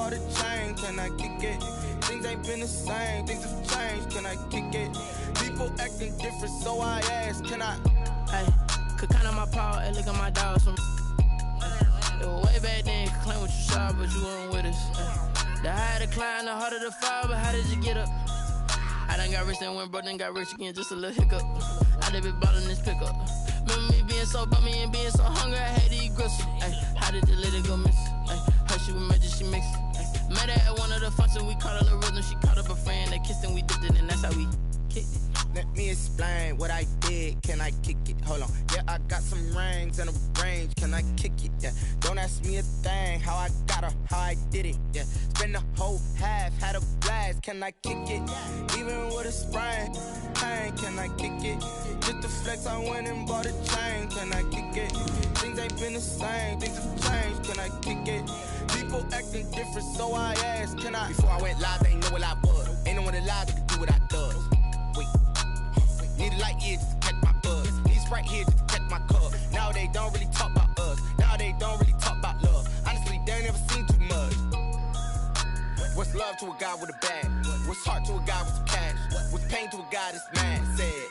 bought a chain, can I kick it? Things ain't been the same, things have changed, can I kick it? People acting different, so I ask, can I? Hey, could count on my power, and look at my dogs from. It was way back then, could claim what you saw, but you weren't with us. The higher the climb, the harder the fall, but how did you get up? I done got rich and went broke, then got rich again, just a little hiccup. I done been ballin' this pickup. Remember me being so bummy and being so hungry, I had to eat gristle. Ay, how did the lady go miss? Ay, her she was major, she mixed. Ay, met her at one of the functions, we caught a little rhythm. She caught up a friend, they kissed and we dipped it, and that's how we kicked it. Let me explain what I did, can I kick it? Hold on, yeah, I got some rings and a range, can I kick it? Yeah, don't ask me a thing, how I got her, how I did it. Yeah, spend the whole half, had a blast, can I kick it? Even with a sprain, pain, can I kick it? Just the flex, I went and bought a chain, can I kick it? Things ain't been the same, things have changed, can I kick it? People acting different, so I ask, can I? Before I went live, they ain't know what I was. Ain't no one alive that could do what I does. Wait. Need a light here just to catch my buzz. Need Sprite here just to catch my cup. Now they don't really talk about us. Now they don't really talk about love. Honestly, they ain't never seen too much. What's love to a guy with a bag? What's heart to a guy with some cash? What's pain to a guy that's mad? Said.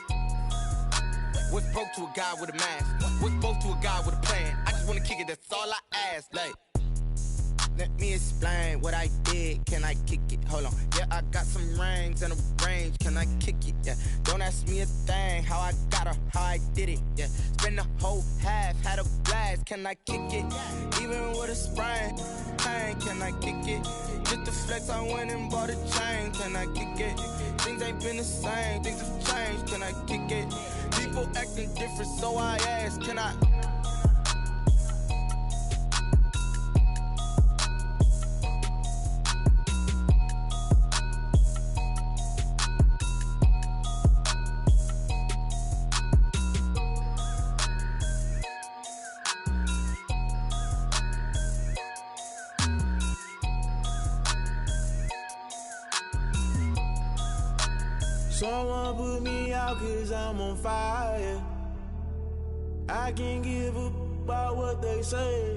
What's broke to a guy with a mask? What's both to a guy with a plan? I just wanna kick it, that's all I ask. Like, let me explain what I did, can I kick it? Hold on, yeah, I got some rings and a range, can I kick it? Yeah, don't ask me a thing, how I got her, how I did it. Yeah, spend the whole half, had a blast, can I kick it? Even with a sprain, pain, can I kick it? Just the flex, I went and bought a chain, can I kick it? Things ain't been the same, things have changed, can I kick it? People acting different, so I ask, can I? Someone put me out cause I'm on fire. I can't give up about what they say.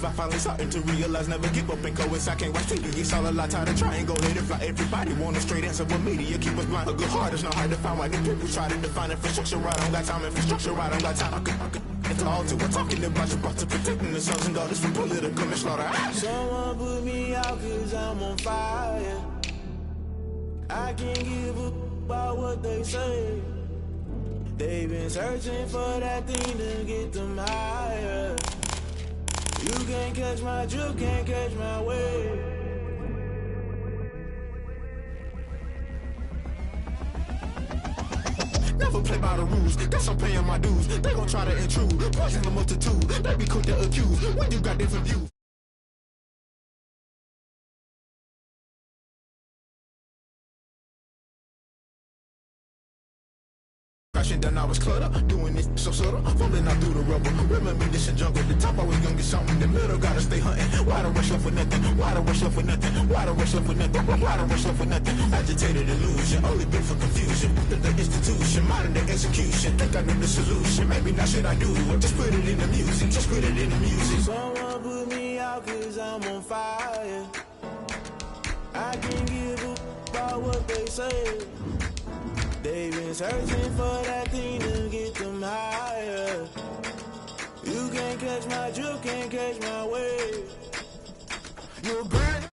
I finally starting to realize never give up and go inside. Can't watch TV, it's all a lot, tired of trying, go let it fly. Everybody want a straight answer, but media keep us blind. A good heart is not hard to find. Why the people try to define infrastructure right? I don't got time, infrastructure right, I don't got time. I could it's all to we're talking about you, about to protecting the sons and daughters from political and slaughter. Someone put me out cause I'm on fire. I can't give up about what they say. They've been searching for that thing to get them higher. You can't catch my drift, can't catch my wave. Never play by the rules, guess I'm paying my dues. They gon' try to intrude, poison the multitude. They be quick to accuse when you got different views. Crashing down, I was cluttered, doing this so subtle, falling out through the rubble. Remember this in jungle, the top always gonna get something. In the middle, gotta stay hunting. Why the rush left with nothing? Why the rush left with nothing? Why the rush left with nothing? Why the rush left with nothing? Agitated illusion, only been for confusion. The institution, modern day execution. Think I know the solution, maybe not should I do it? Just put it in the music, just put it in the music. Someone put me out cause I'm on fire. I can't give up about what they say. They've been searching for that thing to get them higher. You can't catch my drift, can't catch my wave. You're burning.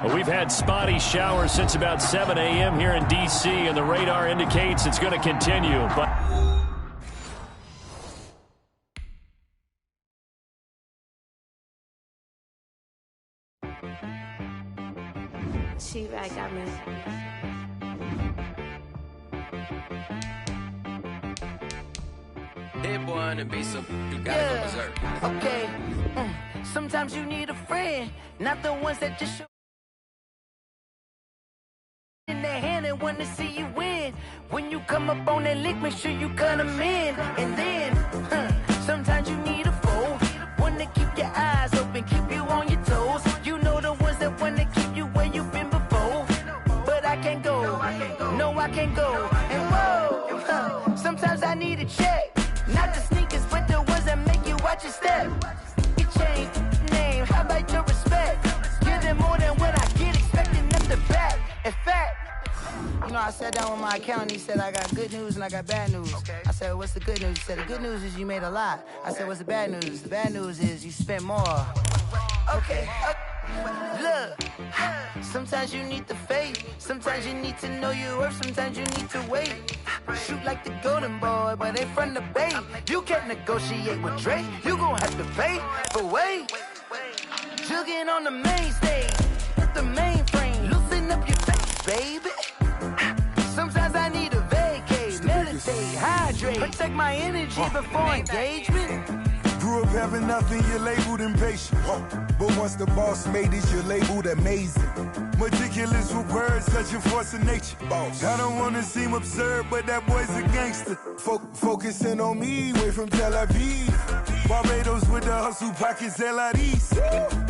Well, we've had spotty showers since about 7 a.m. here in D.C., and the radar indicates it's going to continue. But She-Rag got me. Hit one and be so you gotta go berserk. Okay. Sometimes you need a friend, not the ones that just show in their hand and want to see you win. When you come up on that lick, make sure you cut them in. And then, sometimes you need a foe, one to keep your eyes open, keep you on your toes. You know the ones that want to keep you where you've been before. But I can't go, no, I can't go. And whoa, sometimes I need a check. Not the sneakers, but the ones that make you watch your step. You change name, how about your respect? Give them more than what I get, expecting them to back. In fact, you know, I sat down with my accountant, he said, I got good news and I got bad news. Okay. I said, what's the good news? He said, the good news is you made a lot. I said, what's the bad news? The bad news is you spent more. Okay. Look, sometimes you need the faith, sometimes you need to know your worth, sometimes you need to wait. Shoot like the golden boy, but they from the bay. You can't negotiate with Drake, you gon' have to pay for wait. Jugging on the main stage, the mainframe, loosen up your face, baby. Sometimes I need a vacate, meditate, hydrate, protect my energy before engagement. Grew up having nothing, you're labeled impatient. But once the boss made it, you're labeled amazing. Meticulous with words, such a force of nature. I don't wanna seem absurd, but that boy's a gangster. Focusing on me, way from Tel Aviv. Barbados with the hustle pockets, LIDs.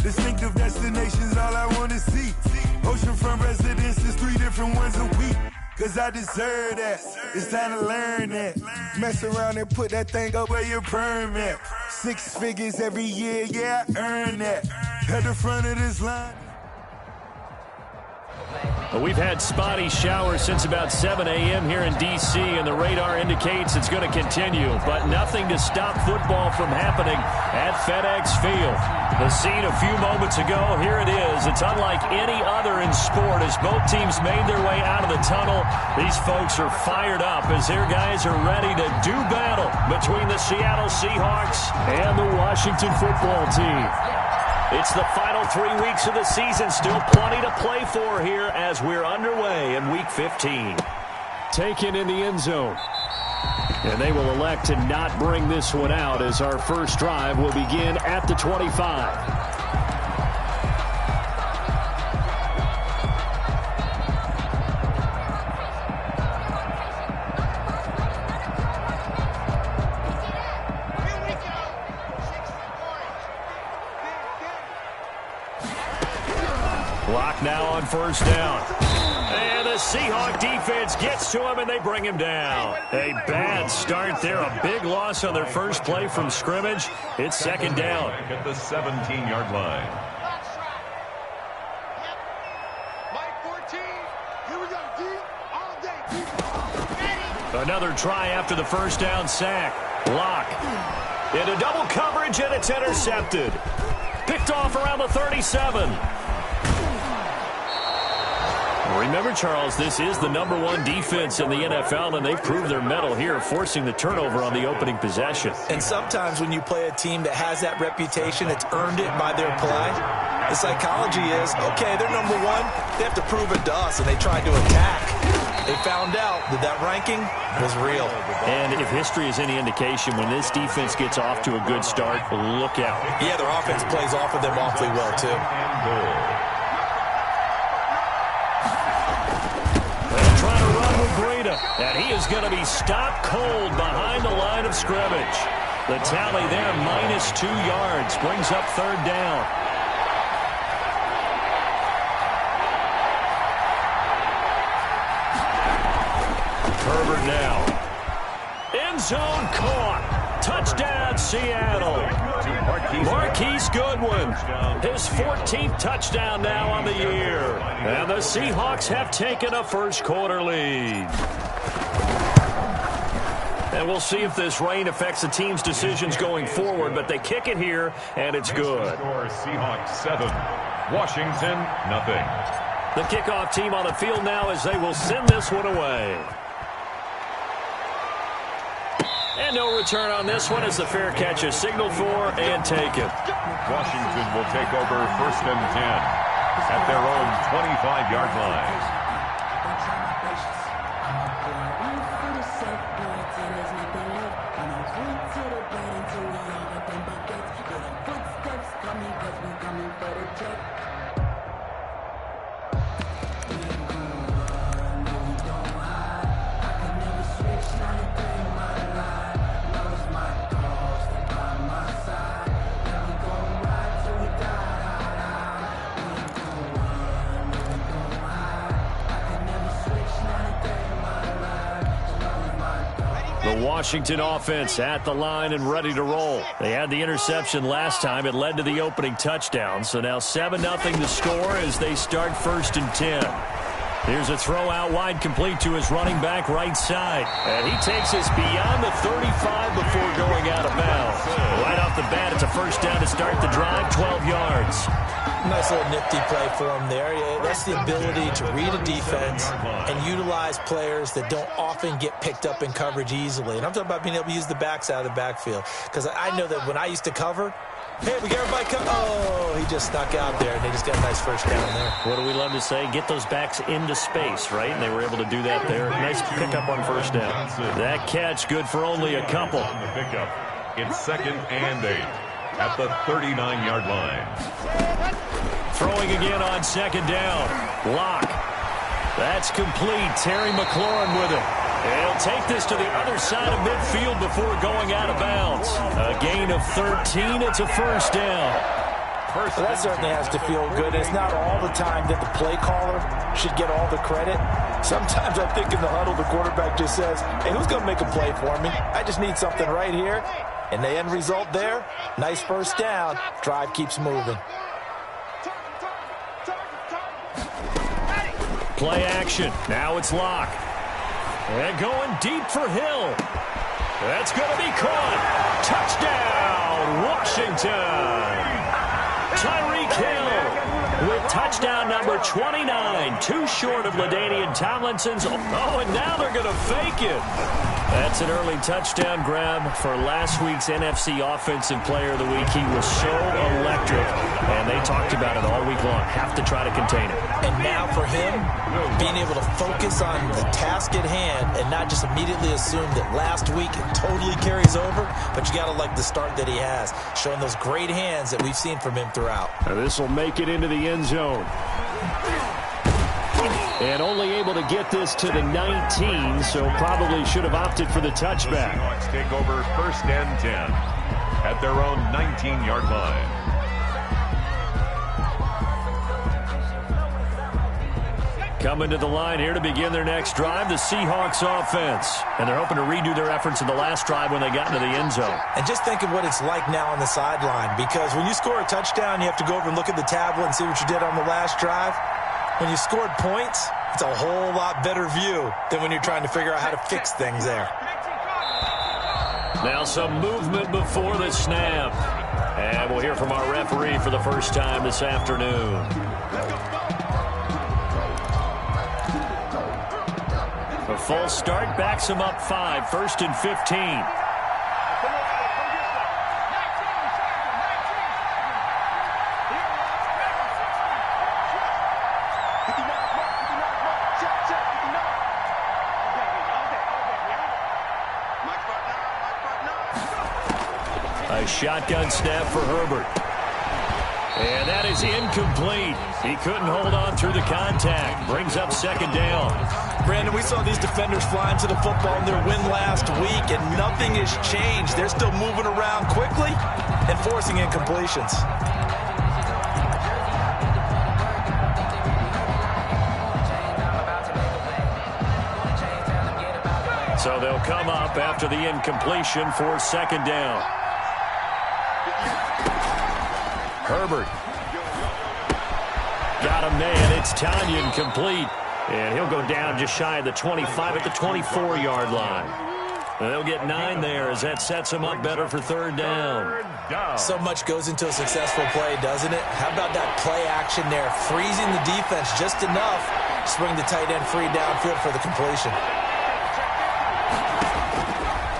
Distinctive destinations, all I wanna see. Oceanfront residences, 3 different ones a week. Cause I deserve that, it's time to learn that. Mess around and put that thing up where your permit. 6 figures every year, yeah, I earn that. At the front of this line. well, we've had spotty showers since about 7 a.m. here in D.C., and the radar indicates it's going to continue. But nothing to stop football from happening at FedEx Field. The scene a few moments ago, here it is. It's unlike any other in sport as both teams made their way out of the tunnel. These folks are fired up as their guys are ready to do battle between the Seattle Seahawks and the Washington football team. It's the final 3 weeks of the season. Still plenty to play for here as we're underway in Week 15. Taken in the end zone. And they will elect to not bring this one out as our first drive will begin at the 25. Clock now on first down. And the Seahawk defense gets to him, and they bring him down. A bad start there. A big loss on their first play from scrimmage. It's second down. At the 17-yard line. Another try after the first down sack. Block. Into double coverage, and it's intercepted. Picked off around the 37. Remember, Charles, this is the #1 defense in the NFL, and they've proved their mettle here, forcing the turnover on the opening possession. And sometimes when you play a team that has that reputation, it's earned it by their play. The psychology is, okay, they're #1. They have to prove it to us, and they tried to attack. They found out that that ranking was real. And if history is any indication, when this defense gets off to a good start, look out. Yeah, their offense plays off of them awfully well, too. And he is going to be stopped cold behind the line of scrimmage. The tally there, -2 yards, brings up third down. Herbert now. End zone caught. Touchdown, Seattle. Marquise Goodwin, his 14th touchdown now on the year. And the Seahawks have taken a first quarter lead. And we'll see if this rain affects the team's decisions going forward, but they kick it here, and it's good. Seahawks 7, Washington, nothing. The kickoff team on the field now as they will send this one away. And no return on this one as the fair catch is signaled for and taken. Washington will take over 1st and 10 at their own 25-yard line. Washington offense at the line and ready to roll. They had the interception last time. It led to the opening touchdown. So now 7-0 the score as they start 1st and 10. Here's a throw out wide complete to his running back right side. And he takes us beyond the 35 before going out of bounds. Right off the bat, it's a 1st down to start the drive, 12 yards. Nice little nifty play for him there. That's the ability to read a defense and utilize players that don't often get picked up in coverage easily. And I'm talking about being able to use the backs out of the backfield. Because I know that when I used to cover, hey, we got everybody cover. Oh, he just snuck out there, and they just got a nice 1st down there. What do we love to say? Get those backs into space, right? And they were able to do that there. Nice pickup on 1st down. That catch good for only a couple. On the pickup, it's 2nd and 8 at the 39-yard line. Throwing again on 2nd down. Lock. That's complete. Terry McLaurin with it. And he'll take this to the other side of midfield before going out of bounds. A gain of 13. It's a 1st down. Well, that certainly has to feel good. It's not all the time that the play caller should get all the credit. Sometimes I think in the huddle, the quarterback just says, hey, who's going to make a play for me? I just need something right here. And the end result there, nice 1st down. Drive keeps moving. Play action. Now it's Lock. And going deep for Hill. That's going to be caught. Touchdown, Washington. Tyreek Hill with touchdown number 29. Too short of LaDainian Tomlinson's. Oh, and now they're going to fake it. That's an early touchdown grab for last week's NFC Offensive Player of the Week. He was so electric, and they talked about it all week long. Have to try to contain it. And now for him, being able to focus on the task at hand and not just immediately assume that last week it totally carries over, but you got to like the start that he has, showing those great hands that we've seen from him throughout. This will make it into the end zone. And only able to get this to the 19, so probably should have opted for the touchback. The Seahawks take over 1st and 10 at their own 19-yard line. Coming to the line here to begin their next drive, the Seahawks offense. And they're hoping to redo their efforts in the last drive when they got into the end zone. And just think of what it's like now on the sideline, because when you score a touchdown, you have to go over and look at the tablet and see what you did on the last drive. When you scored points, it's a whole lot better view than when you're trying to figure out how to fix things there. Now some movement before the snap. And we'll hear from our referee for the first time this afternoon. A false start backs him up 5, 1st and 15. A shotgun snap for Herbert. And that is incomplete. He couldn't hold on through the contact. Brings up 2nd down. Brandon, we saw these defenders flying to the football in their win last week, and nothing has changed. They're still moving around quickly and forcing incompletions. So they'll come up after the incompletion for 2nd down. Herbert. Got a man. It's Tanyan complete. And he'll go down just shy of the 25 at the 24-yard line. And they'll get 9 there as that sets them up better for third down. So much goes into a successful play, doesn't it? How about that play action there? Freezing the defense just enough to bring the tight end free downfield for the completion.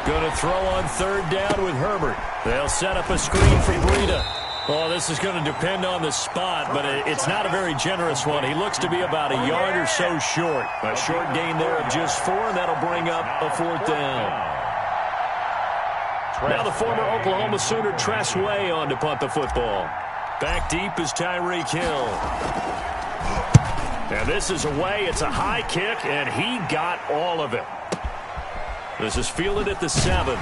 Going to throw on third down with Herbert. They'll set up a screen for Breida. Oh, this is going to depend on the spot, but it's not a very generous one. He looks to be about a yard or so short. A short gain there of just 4, and that'll bring up a fourth down. Now the former Oklahoma Sooner Tress Way on to punt the football. Back deep is Tyreek Hill. And this is away. It's a high kick, and he got all of it. This is fielded at the 7.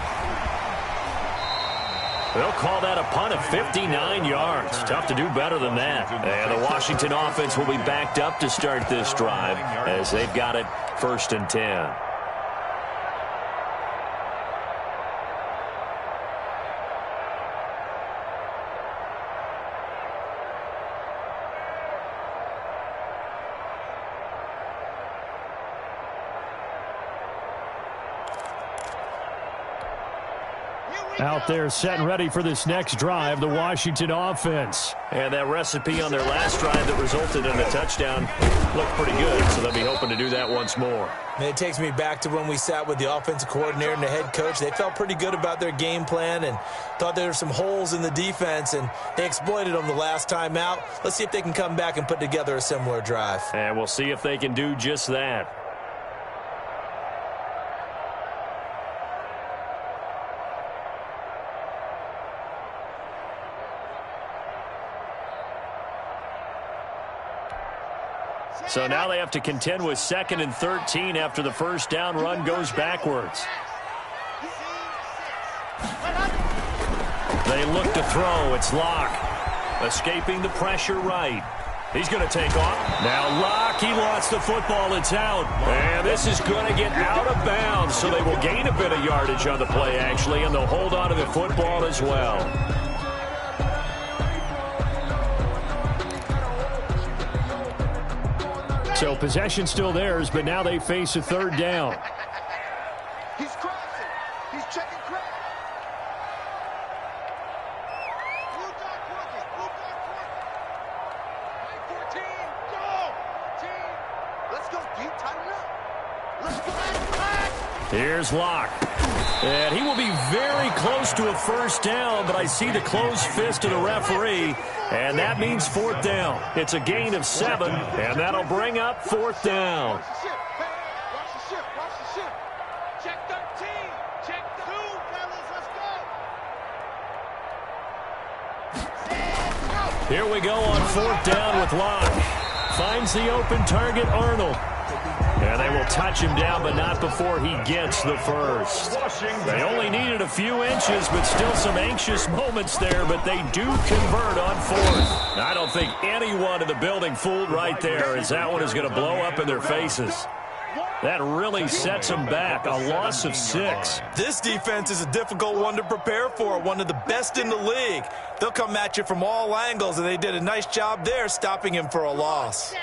They'll call that a punt of 59 yards. Tough to do better than that. And the Washington offense will be backed up to start this drive as they've got it 1st and 10. Out there set and ready for this next drive, the Washington offense. And that recipe on their last drive that resulted in a touchdown looked pretty good, so they'll be hoping to do that once more. And it takes me back to when we sat with the offensive coordinator and the head coach. They felt pretty good about their game plan and thought there were some holes in the defense, and they exploited them the last time out. Let's see if they can come back and put together a similar drive. And we'll see if they can do just that. So now they have to contend with 2nd and 13 after the first down run goes backwards. They look to throw. It's Locke. Escaping the pressure right. He's going to take off. Now Locke, he lost the football. It's out. And this is going to get out of bounds, so they will gain a bit of yardage on the play, actually, and they'll hold on to the football as well. So possession still theirs, but now they face a third down. He's crossing. He's checking crack. Blue dot quarters. Blue dot quarters. 14. Go. Team. Let's go. Deep. Tighten up. Let's go. Here's Locke. And he will be very close to a first down, but I see the closed fist of the referee, and that means fourth down. It's a gain of 7, and that'll bring up fourth down. Watch the ship. Watch the ship. Check 13. Check 2, fellas. Let's go. Here we go on fourth down with Locke. Finds the open target, Arnold. And they will touch him down, but not before he gets the first. They only needed a few inches, but still some anxious moments there, but they do convert on fourth. I don't think anyone in the building fooled right there, as that one is going to blow up in their faces. That really sets them back, a loss of 6. This defense is a difficult one to prepare for, one of the best in the league. They'll come at you from all angles, and they did a nice job there stopping him for a loss.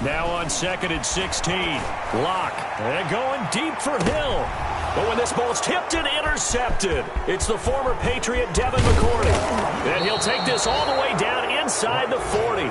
Now on 2nd and 16, Locke, and going deep for Hill. But when this ball's tipped and intercepted, it's the former Patriot Devin McCourty. And he'll take this all the way down inside the 40.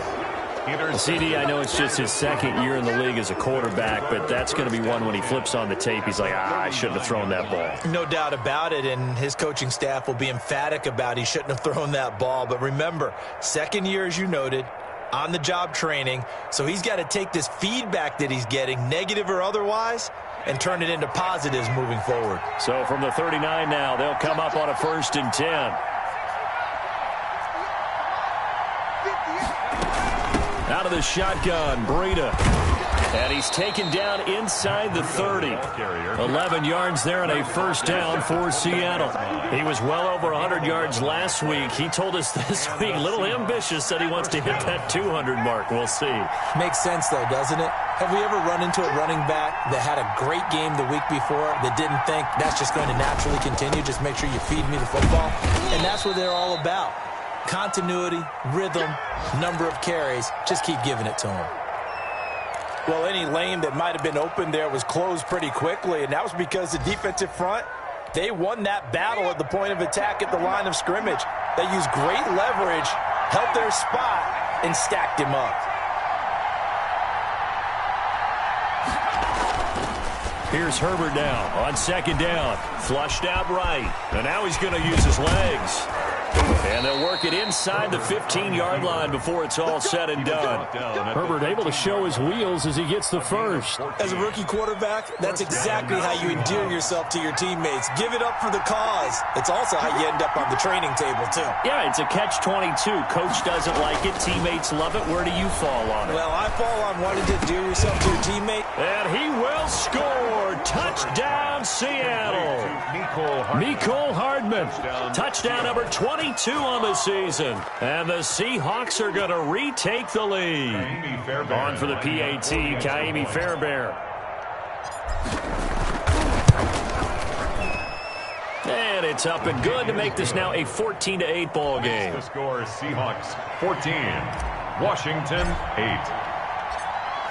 CD, I know it's just his 2nd year in the league as a quarterback, but that's going to be one when he flips on the tape, he's like, I shouldn't have thrown that ball. No doubt about it, and his coaching staff will be emphatic about he shouldn't have thrown that ball. But remember, 2nd year, as you noted, on-the-job training, so he's got to take this feedback that he's getting, negative or otherwise, and turn it into positives moving forward. So from the 39 now, they'll come up on a 1st and 10. Out of the shotgun, Breida. And he's taken down inside the 30. 11 yards there and a first down for Seattle. He was well over 100 yards last week. He told us this week, a little ambitious, said he wants to hit that 200 mark. We'll see. Makes sense, though, doesn't it? Have we ever run into a running back that had a great game the week before that didn't think that's just going to naturally continue? Just make sure you feed me the football. And that's what they're all about. Continuity, rhythm, number of carries. Just keep giving it to them. Well, any lane that might have been open there was closed pretty quickly, and that was because the defensive front, they won that battle at the point of attack at the line of scrimmage. They used great leverage, held their spot, and stacked him up. Here's Herbert now on second down. Flushed out right. And now he's going to use his legs. And they'll work it inside the 15-yard line before it's all said and done. Herbert able to show his wheels as he gets the first. As a rookie quarterback, that's exactly how you endear yourself to your teammates. Give it up for the cause. It's also how you end up on the training table, too. Yeah, it's a catch-22. Coach doesn't like it. Teammates love it. Where do you fall on it? Well, I fall on wanting to endear yourself to your teammate. And he will score. Touchdown, Seattle. Mecole Hardman. Touchdown number 22 on the season. And the Seahawks are going to retake the lead. On for the PAT, Kaimi Fairbairn. And it's up and good to make this now a 14-8 ball game. The score is Seahawks 14, Washington 8.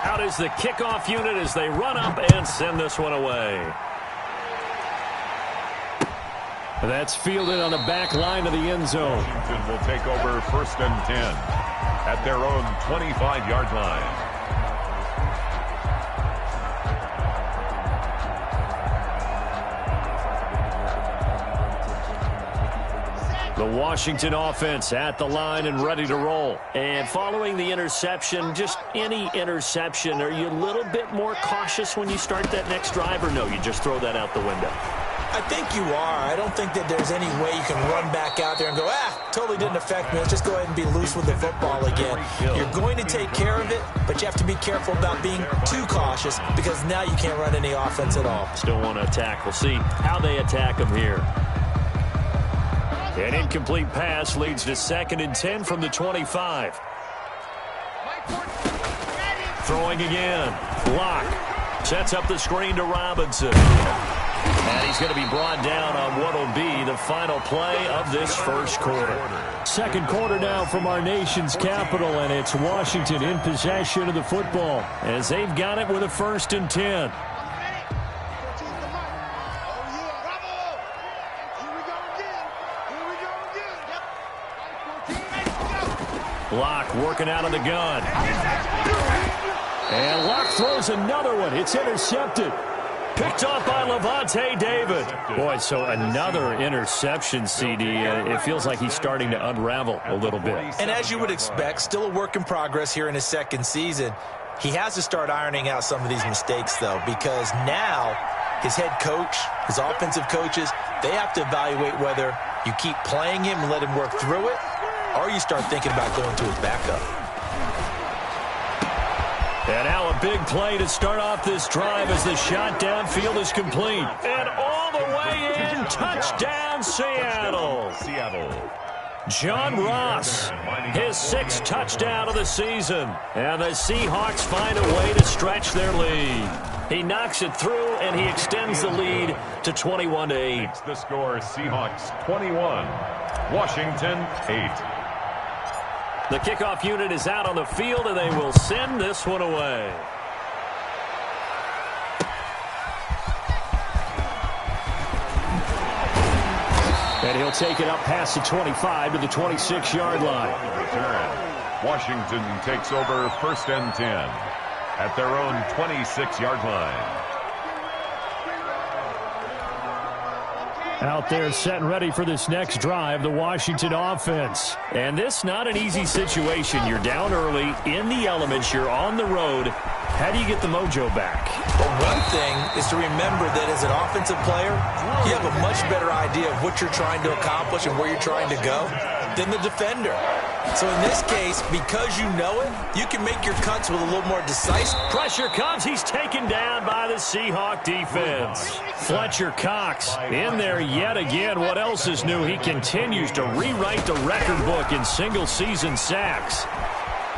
Out is the kickoff unit as they run up and send this one away. That's fielded on the back line of the end zone. Washington will take over 1st and 10 at their own 25-yard line. The Washington offense at the line and ready to roll. And following the interception, just any interception, are you a little bit more cautious when you start that next drive, or no, you just throw that out the window? I think you are. I don't think that there's any way you can run back out there and go, totally didn't affect me. Let's just go ahead and be loose with the football again. You're going to take care of it, but you have to be careful about being too cautious because now you can't run any offense at all. Still want to attack. We'll see how they attack them here. An incomplete pass leads to 2nd and 10 from the 25. Throwing again. Block. Sets up the screen to Robinson. And he's going to be brought down on what will be the final play of this first quarter. Second quarter now from our nation's capital, and it's Washington in possession of the football as they've got it with a 1st and 10. Locke working out of the gun. And Locke throws another one. It's intercepted. Picked off by Levante David. Boy, so another interception, CD. It feels like he's starting to unravel a little bit. And as you would expect, still a work in progress here in his 2nd season. He has to start ironing out some of these mistakes, though, because now his head coach, his offensive coaches, they have to evaluate whether you keep playing him and let him work through it, or you start thinking about going to his backup. And now a big play to start off this drive as the shot downfield is complete. And all the way in, touchdown Seattle. John Ross, his 6th touchdown of the season. And the Seahawks find a way to stretch their lead. He knocks it through, and he extends the lead to 21-8. The score, Seahawks 21, Washington 8. The kickoff unit is out on the field, and they will send this one away. And he'll take it up past the 25 to the 26-yard line. Return. Washington takes over 1st and 10 at their own 26-yard line. Out there set and ready for this next drive, the Washington offense. And this not an easy situation. You're down early, in the elements, you're on the road. How do you get the mojo back? Well, one thing is to remember that as an offensive player, you have a much better idea of what you're trying to accomplish and where you're trying to go than the defender. So in this case, because you know it, you can make your cuts with a little more decisive. Pressure comes. He's taken down by the Seahawk defense. Fletcher Cox in there yet again. What else is new? He continues to rewrite the record book in single-season sacks.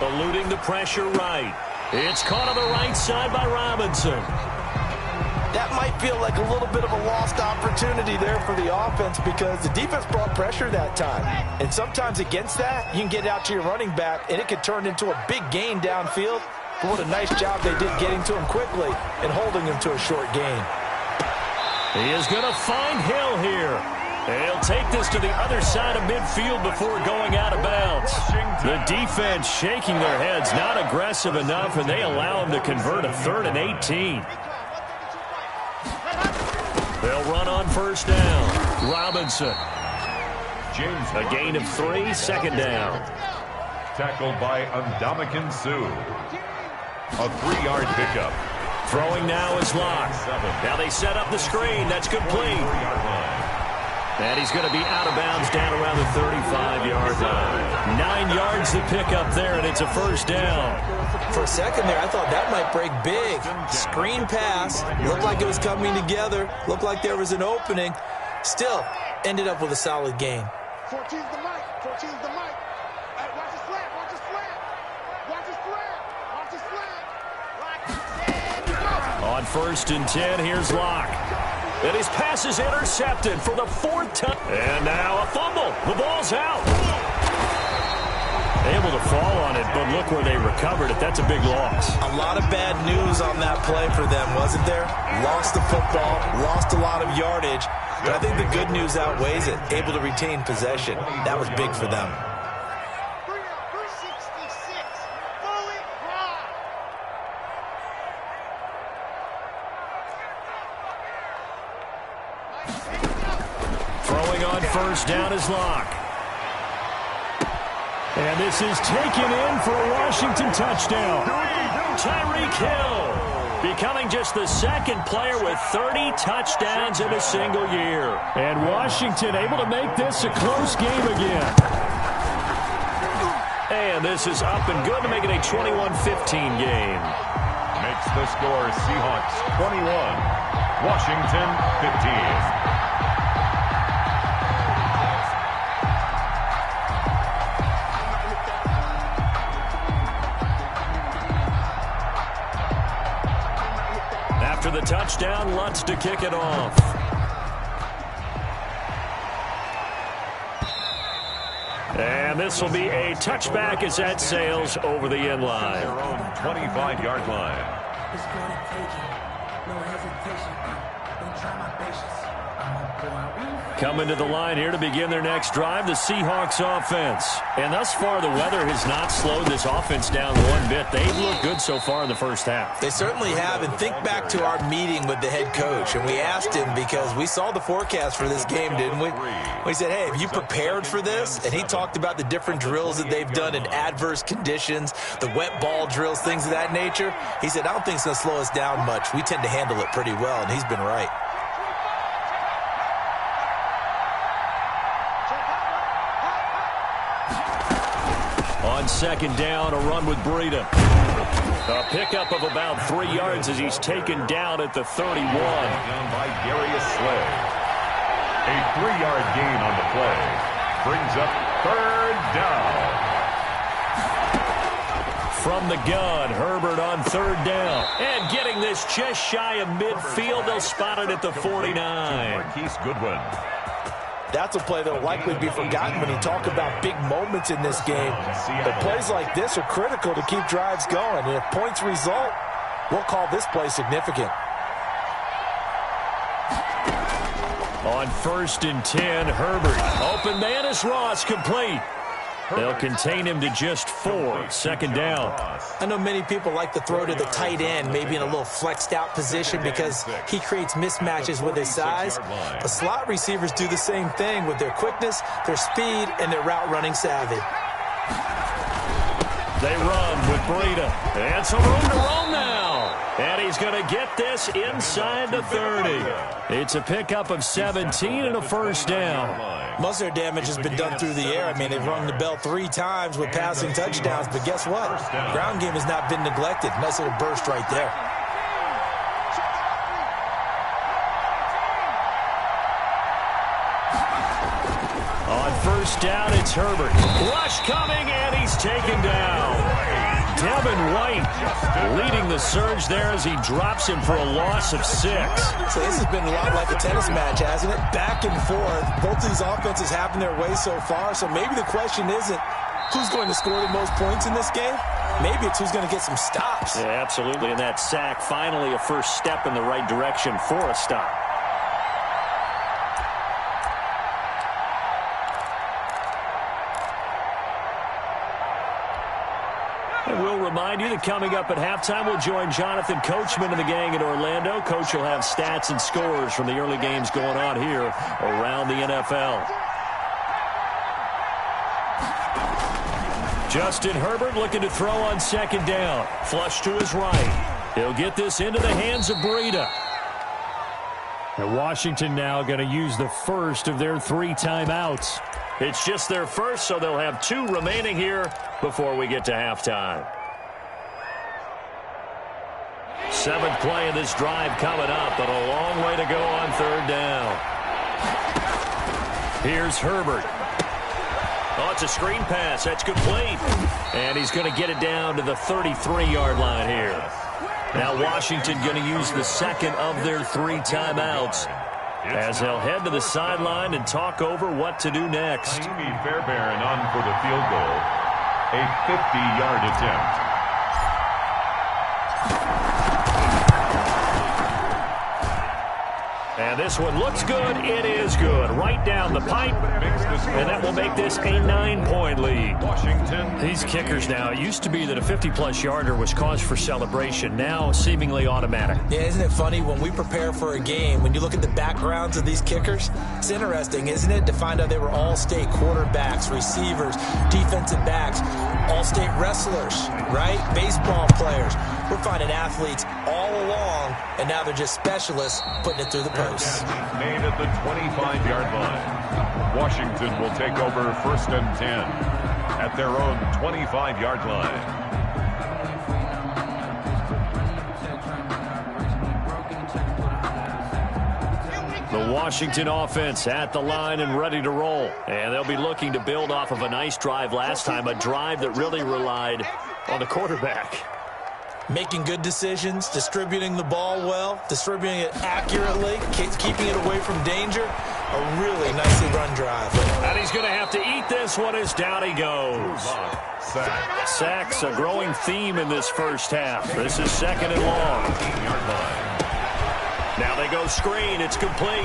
Eluding the pressure right. It's caught on the right side by Robinson. That might feel like a little bit of a lost opportunity there for the offense because the defense brought pressure that time. And sometimes against that, you can get out to your running back, and it could turn into a big gain downfield. But what a nice job they did getting to him quickly and holding him to a short gain. He is going to find Hill here. He'll take this to the other side of midfield before going out of bounds. The defense shaking their heads, not aggressive enough, and they allow him to convert a 3rd and 18. They'll run on first down. Robinson. A gain of 3, 2nd down. Tackled by Ndamukong Suh. A 3-yard pickup. Throwing now is Locke. Now they set up the screen. That's complete. And he's going to be out of bounds down around the 35-yard line. 9 yards to pick up there, and it's a 1st down. For a second there, I thought that might break big. Screen pass. Looked like it was coming together. Looked like there was an opening. Still, ended up with a solid gain. 14's the mic. 14's the mic. Hey, watch the slant. Watch the slant. Watch the slant. Watch the slant. On 1st and 10, here's Locke. And his pass is intercepted for the 4th time. And now a fumble. The ball's out. Able to fall on it, but look where they recovered it. That's a big loss. A lot of bad news on that play for them, wasn't there? Lost the football, lost a lot of yardage. But I think the good news outweighs it. Able to retain possession. That was big for them. Throwing on 1st down is Locke. And this is taken in for a Washington touchdown. Tyreek Hill becoming just the 2nd player with 30 touchdowns in a single year. And Washington able to make this a close game again. And this is up and good to make it a 21-15 game. Makes the score Seahawks 21, Washington 15. After the touchdown, Lutz to kick it off. And this will be a touchback as that sails over the end line. Their own 25-yard line. It's gonna take it. No hesitation. Don't try my patience. Coming to the line here to begin their next drive, the Seahawks offense. And thus far, the weather has not slowed this offense down one bit. They've looked good so far in the first half. They certainly have. And think back to our meeting with the head coach. And we asked him because we saw the forecast for this game, didn't we? We said, hey, have you prepared for this? And he talked about the different drills that they've done in adverse conditions, the wet ball drills, things of that nature. He said, I don't think it's going to slow us down much. We tend to handle it pretty well, and he's been right. On 2nd down, a run with Breida. A pickup of about 3 yards as he's taken down at the 31. Down by Darius Slay. A 3-yard gain on the play. Brings up 3rd down. From the gun, Herbert on 3rd down. And getting this just shy of midfield, they'll spot it at the 49. Marquise Goodwin. That's a play that will likely be forgotten when you talk about big moments in this game. But plays like this are critical to keep drives going. And if points result, we'll call this play significant. On 1st and 10, Herbert. Open man is Ross, complete. They'll contain him to just 4. 2nd down. I know many people like to throw to the tight end, maybe in a little flexed out position because he creates mismatches with his size. But slot receivers do the same thing with their quickness, their speed, and their route running savvy. They run with Breida. And some room to roam now. And he's going to get this inside the 30. It's a pickup of 17 and a 1st down. Most of their damage has been done through the air. I mean, they've rung the bell 3 times with passing touchdowns. But guess what? Ground game has not been neglected. Nice little burst right there. On 1st down, it's Herbert. Rush coming, and he's taken down. Devin White leading the surge there as he drops him for a loss of 6. So this has been a lot like a tennis match, hasn't it? Back and forth. Both of these offenses having their way so far. So maybe the question isn't who's going to score the most points in this game. Maybe it's who's going to get some stops. Yeah, absolutely. And that sack, finally a first step in the right direction for a stop. And we'll remind you that coming up at halftime, we'll join Jonathan Coachman and the gang in Orlando. Coach will have stats and scores from the early games going on here around the NFL. Justin Herbert looking to throw on second down. Flush to his right. He'll get this into the hands of Breida. And Washington now going to use the first of their 3 timeouts. It's just their first, so they'll have 2 remaining here before we get to halftime. 7th play of this drive coming up, but a long way to go on 3rd down. Here's Herbert. Oh, it's a screen pass. That's complete. And he's going to get it down to the 33-yard line here. Now Washington going to use the second of their 3 timeouts as they'll head to the sideline and talk over what to do next. Amy Fairbairn on for the field goal. A 50-yard attempt. And this one looks good. It is good. Right down the pipe. And that will make this a 9-point lead. Washington. These kickers now, it used to be that a 50-plus yarder was cause for celebration. Now seemingly automatic. Yeah, isn't it funny when we prepare for a game, when you look at the backgrounds of these kickers, it's interesting, isn't it, to find out they were all-state quarterbacks, receivers, defensive backs, all-state wrestlers, right? Baseball players. We're finding athletes all along, and now they're just specialists putting it through the post. Made at the 25-yard line. Washington will take over 1st and 10 at their own 25-yard line. The Washington offense at the line and ready to roll. And they'll be looking to build off of a nice drive last time, a drive that really relied on the quarterback. Making good decisions, distributing the ball well, distributing it accurately, keeping it away from danger. A really nicely run drive. And he's going to have to eat this one as down he goes. Sacks, a growing theme in this first half. This is 2nd and long. Now they go screen. It's complete.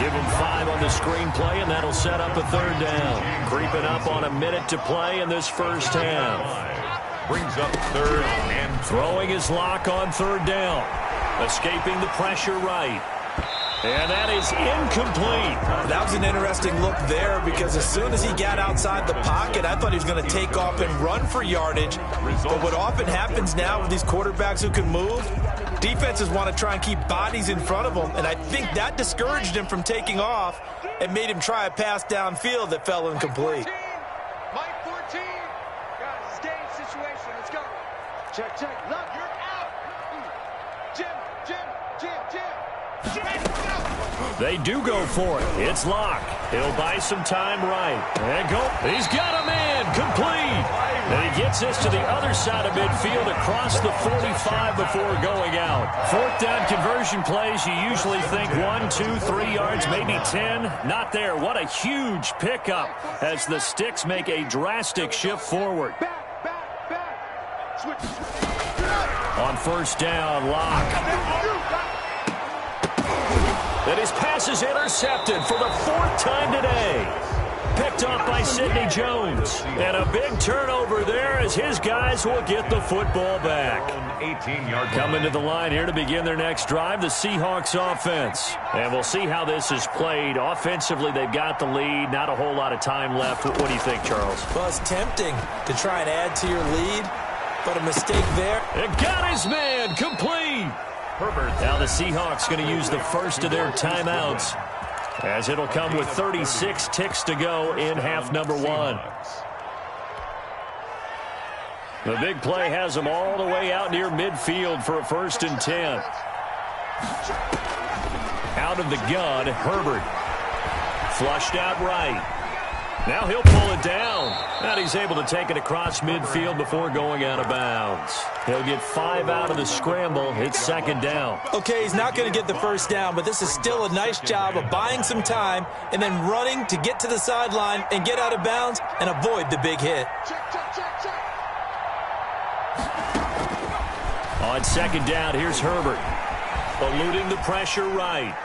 Give them 5 on the screen play, and that'll set up a 3rd down. Creeping up on a minute to play in this first half. Brings up 3rd and throwing his lock on 3rd down. Escaping the pressure right. And that is incomplete. That was an interesting look there because as soon as he got outside the pocket, I thought he was going to take off and run for yardage. But what often happens now with these quarterbacks who can move, defenses want to try and keep bodies in front of them, and I think that discouraged him from taking off and made him try a pass downfield that fell incomplete. Mike 14. Guys, game situation. Let's go. Check. Look, you're out. Jim. They do go for it. It's Locke. He'll buy some time right. And go. He's got a man. Complete. And he gets this to the other side of midfield across the 45 before going out. 4th down conversion plays, you usually think 1, 2, 3 yards, maybe 10. Not there. What a huge pickup as the Sticks make a drastic shift forward. Back. Switch. On 1st down, Locke. And his pass is intercepted for the 4th time today. Picked off by Sidney Jones. And a big turnover there as his guys will get the football back. 18-yard Coming to the line here to begin their next drive, the Seahawks offense. And we'll see how this is played. Offensively, they've got the lead. Not a whole lot of time left. What do you think, Charles? Well, it's tempting to try and add to your lead, but a mistake there. It got his man. Complete. Herbert. Now the Seahawks going to use the first of their timeouts as it'll come with 36 ticks to go in half number 1. The big play has them all the way out near midfield for a 1st and 10. Out of the gun, Herbert. Flushed out right. Now he'll pull it down. And he's able to take it across midfield before going out of bounds. He'll get 5 out of the scramble. It's second down. Okay, he's not going to get the first down, but this is still a nice job of buying some time and then running to get to the sideline and get out of bounds and avoid the big hit. On second down, here's Herbert. Eluding the pressure right.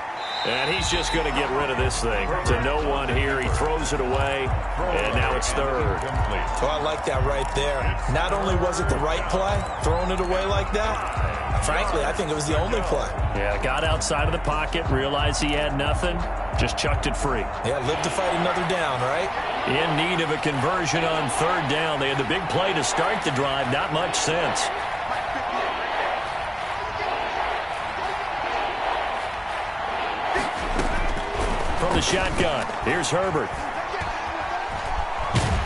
And he's just going to get rid of this thing. To no one here. He throws it away, and now it's third. Oh, I like that right there. Not only was it the right play, throwing it away like that, frankly, I think it was the only play. Yeah, got outside of the pocket, realized he had nothing, just chucked it free. Yeah, live to fight another down, right? In need of a conversion on third down. They had the big play to start the drive, not much sense. From the shotgun, here's Herbert.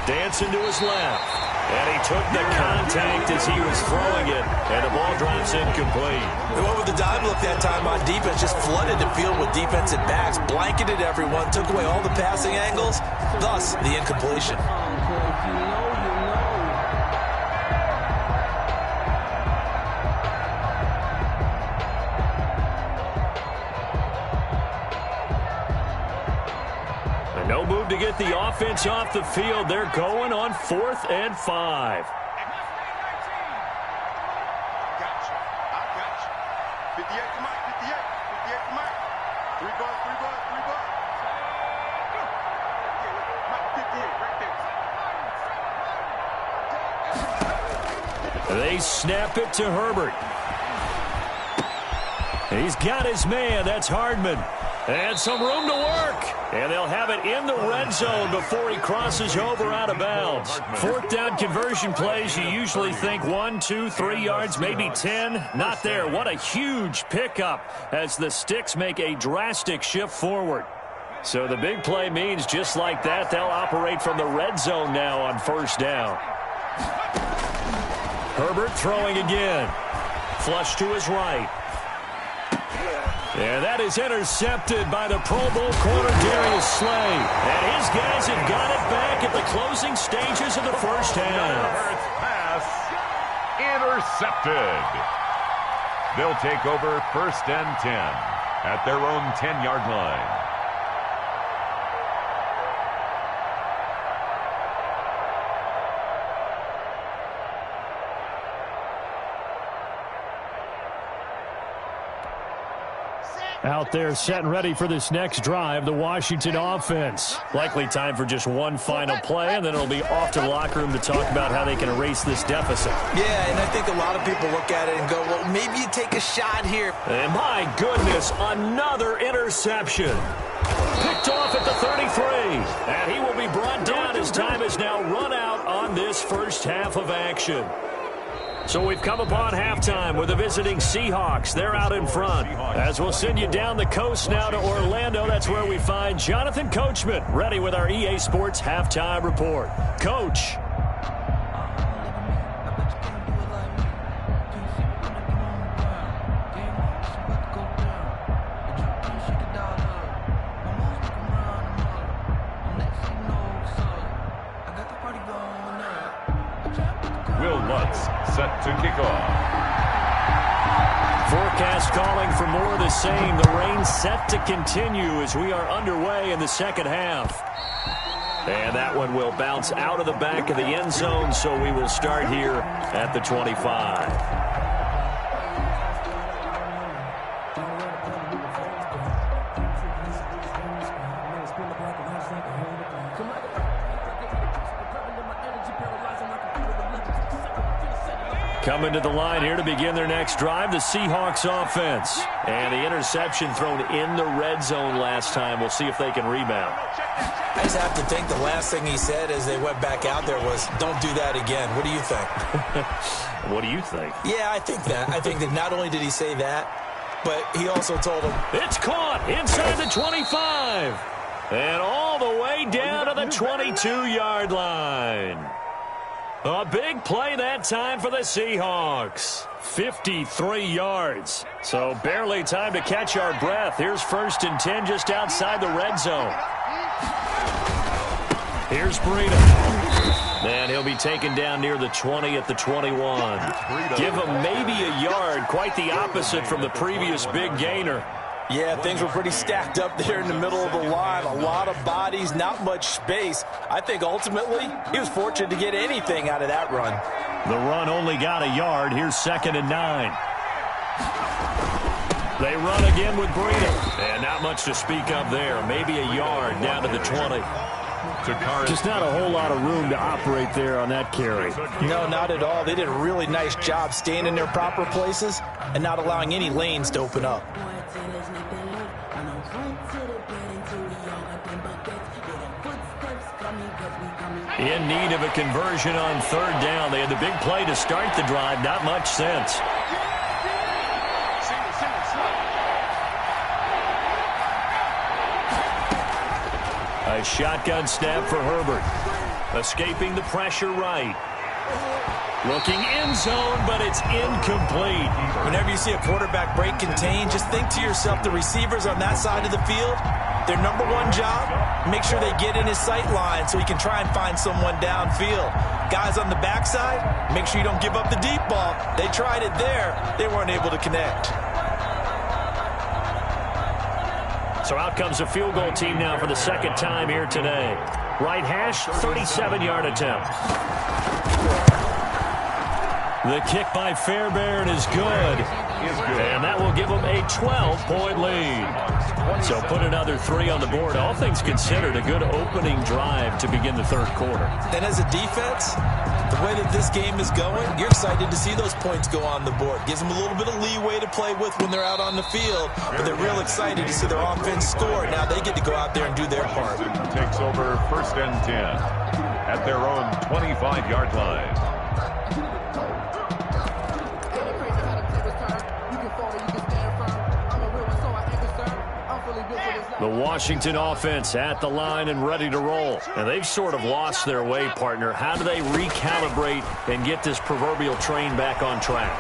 Dancing to his left. And he took the contact as he was throwing it, and the ball drops incomplete. They went with the dive look that time on defense, just flooded the field with defensive backs, blanketed everyone, took away all the passing angles, thus the incompletion. No move to get the offense off the field. They're going on 4th and 5. They snap it to Herbert. He's got his man. That's Hardman. And some room to work. And they'll have it in the red zone before he crosses over out of bounds. 4th down conversion plays, you usually think 1, 2, 3 yards, maybe 10. Not there. What a huge pickup as the Sticks make a drastic shift forward. So the big play means just like that, they'll operate from the red zone now on 1st down. Herbert throwing again. Flush to his right. And that is intercepted by the Pro Bowl corner Darius Slay. And his guys have got it back at the closing stages of the first half. Pass intercepted. They'll take over 1st and 10 at their own 10-yard line. Out there set and ready for this next drive, the Washington offense. Likely time for just one final play, and then it'll be off to the locker room to talk about how they can erase this deficit. Yeah, and I think a lot of people look at it and go, well, maybe you take a shot here. And my goodness, another interception. Picked off at the 33. And he will be brought down as time has now run out on this first half of action. So we've come upon halftime with the visiting Seahawks. They're out in front. As we'll send you down the coast now to Orlando, that's where we find Jonathan Coachman, ready with our EA Sports Halftime Report. Coach. Set to kick off. Forecast calling for more of the same. The rain set to continue as we are underway in the second half. And that one will bounce out of the back of the end zone, so we will start here at the 25. Coming to the line here to begin their next drive, the Seahawks offense. And the interception thrown in the red zone last time. We'll see if they can rebound. I just have to think the last thing he said as they went back out there was, don't do that again. What do you think? What do you think? Yeah, I think that. I think that not only did he say that, but he also told him. It's caught inside the 25. And all the way down to the 22-yard line. A big play that time for the Seahawks. 53 yards. So barely time to catch our breath. Here's 1st and 10 just outside the red zone. Here's Breida. And he'll be taken down near the 20 at the 21. Give him maybe a yard. Quite the opposite from the previous big gainer. Yeah, things were pretty stacked up there in the middle of the line. A lot of bodies, not much space. I think ultimately he was fortunate to get anything out of that run. The run only got a yard. Here's 2nd and 9. They run again with Breida. And not much to speak of there. Maybe a yard down to the 20. Just not a whole lot of room to operate there on that carry. No, not at all. They did a really nice job staying in their proper places and not allowing any lanes to open up. In need of a conversion on 3rd down. They had the big play to start the drive. Not much sense. A shotgun snap for Herbert. Escaping the pressure right. Looking end zone, but it's incomplete. Whenever you see a quarterback break contain, just think to yourself, the receivers on that side of the field, their number one job, make sure they get in his sight line so he can try and find someone downfield. Guys on the backside, make sure you don't give up the deep ball. They tried it there. They weren't able to connect. So out comes a field goal team now for the 2nd time here today. Right hash, 37-yard attempt. The kick by Fairbairn is good. And that will give them a 12-point lead. So put another 3 on the board. All things considered, a good opening drive to begin the 3rd quarter. And as a defense, the way that this game is going, you're excited to see those points go on the board. Gives them a little bit of leeway to play with when they're out on the field, but they're real excited to see their offense score. Now they get to go out there and do their part. Takes over 1st and 10 at their own 25-yard line. The Washington offense at the line and ready to roll. And they've sort of lost their way, partner. How do they recalibrate and get this proverbial train back on track?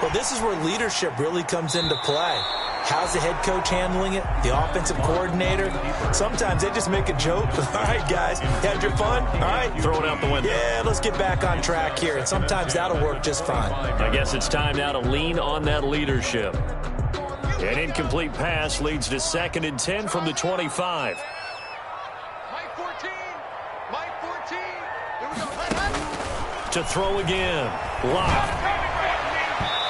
Well, this is where leadership really comes into play. How's the head coach handling it? The offensive coordinator? Sometimes they just make a joke. All right, guys, had your fun? All right. Throw it out the window. Yeah, let's get back on track here. And sometimes that'll work just fine. I guess it's time now to lean on that leadership. An incomplete pass leads to 2nd and 10 from the 25. Mike 14. Mike 14. Here we go. To throw again. Lock.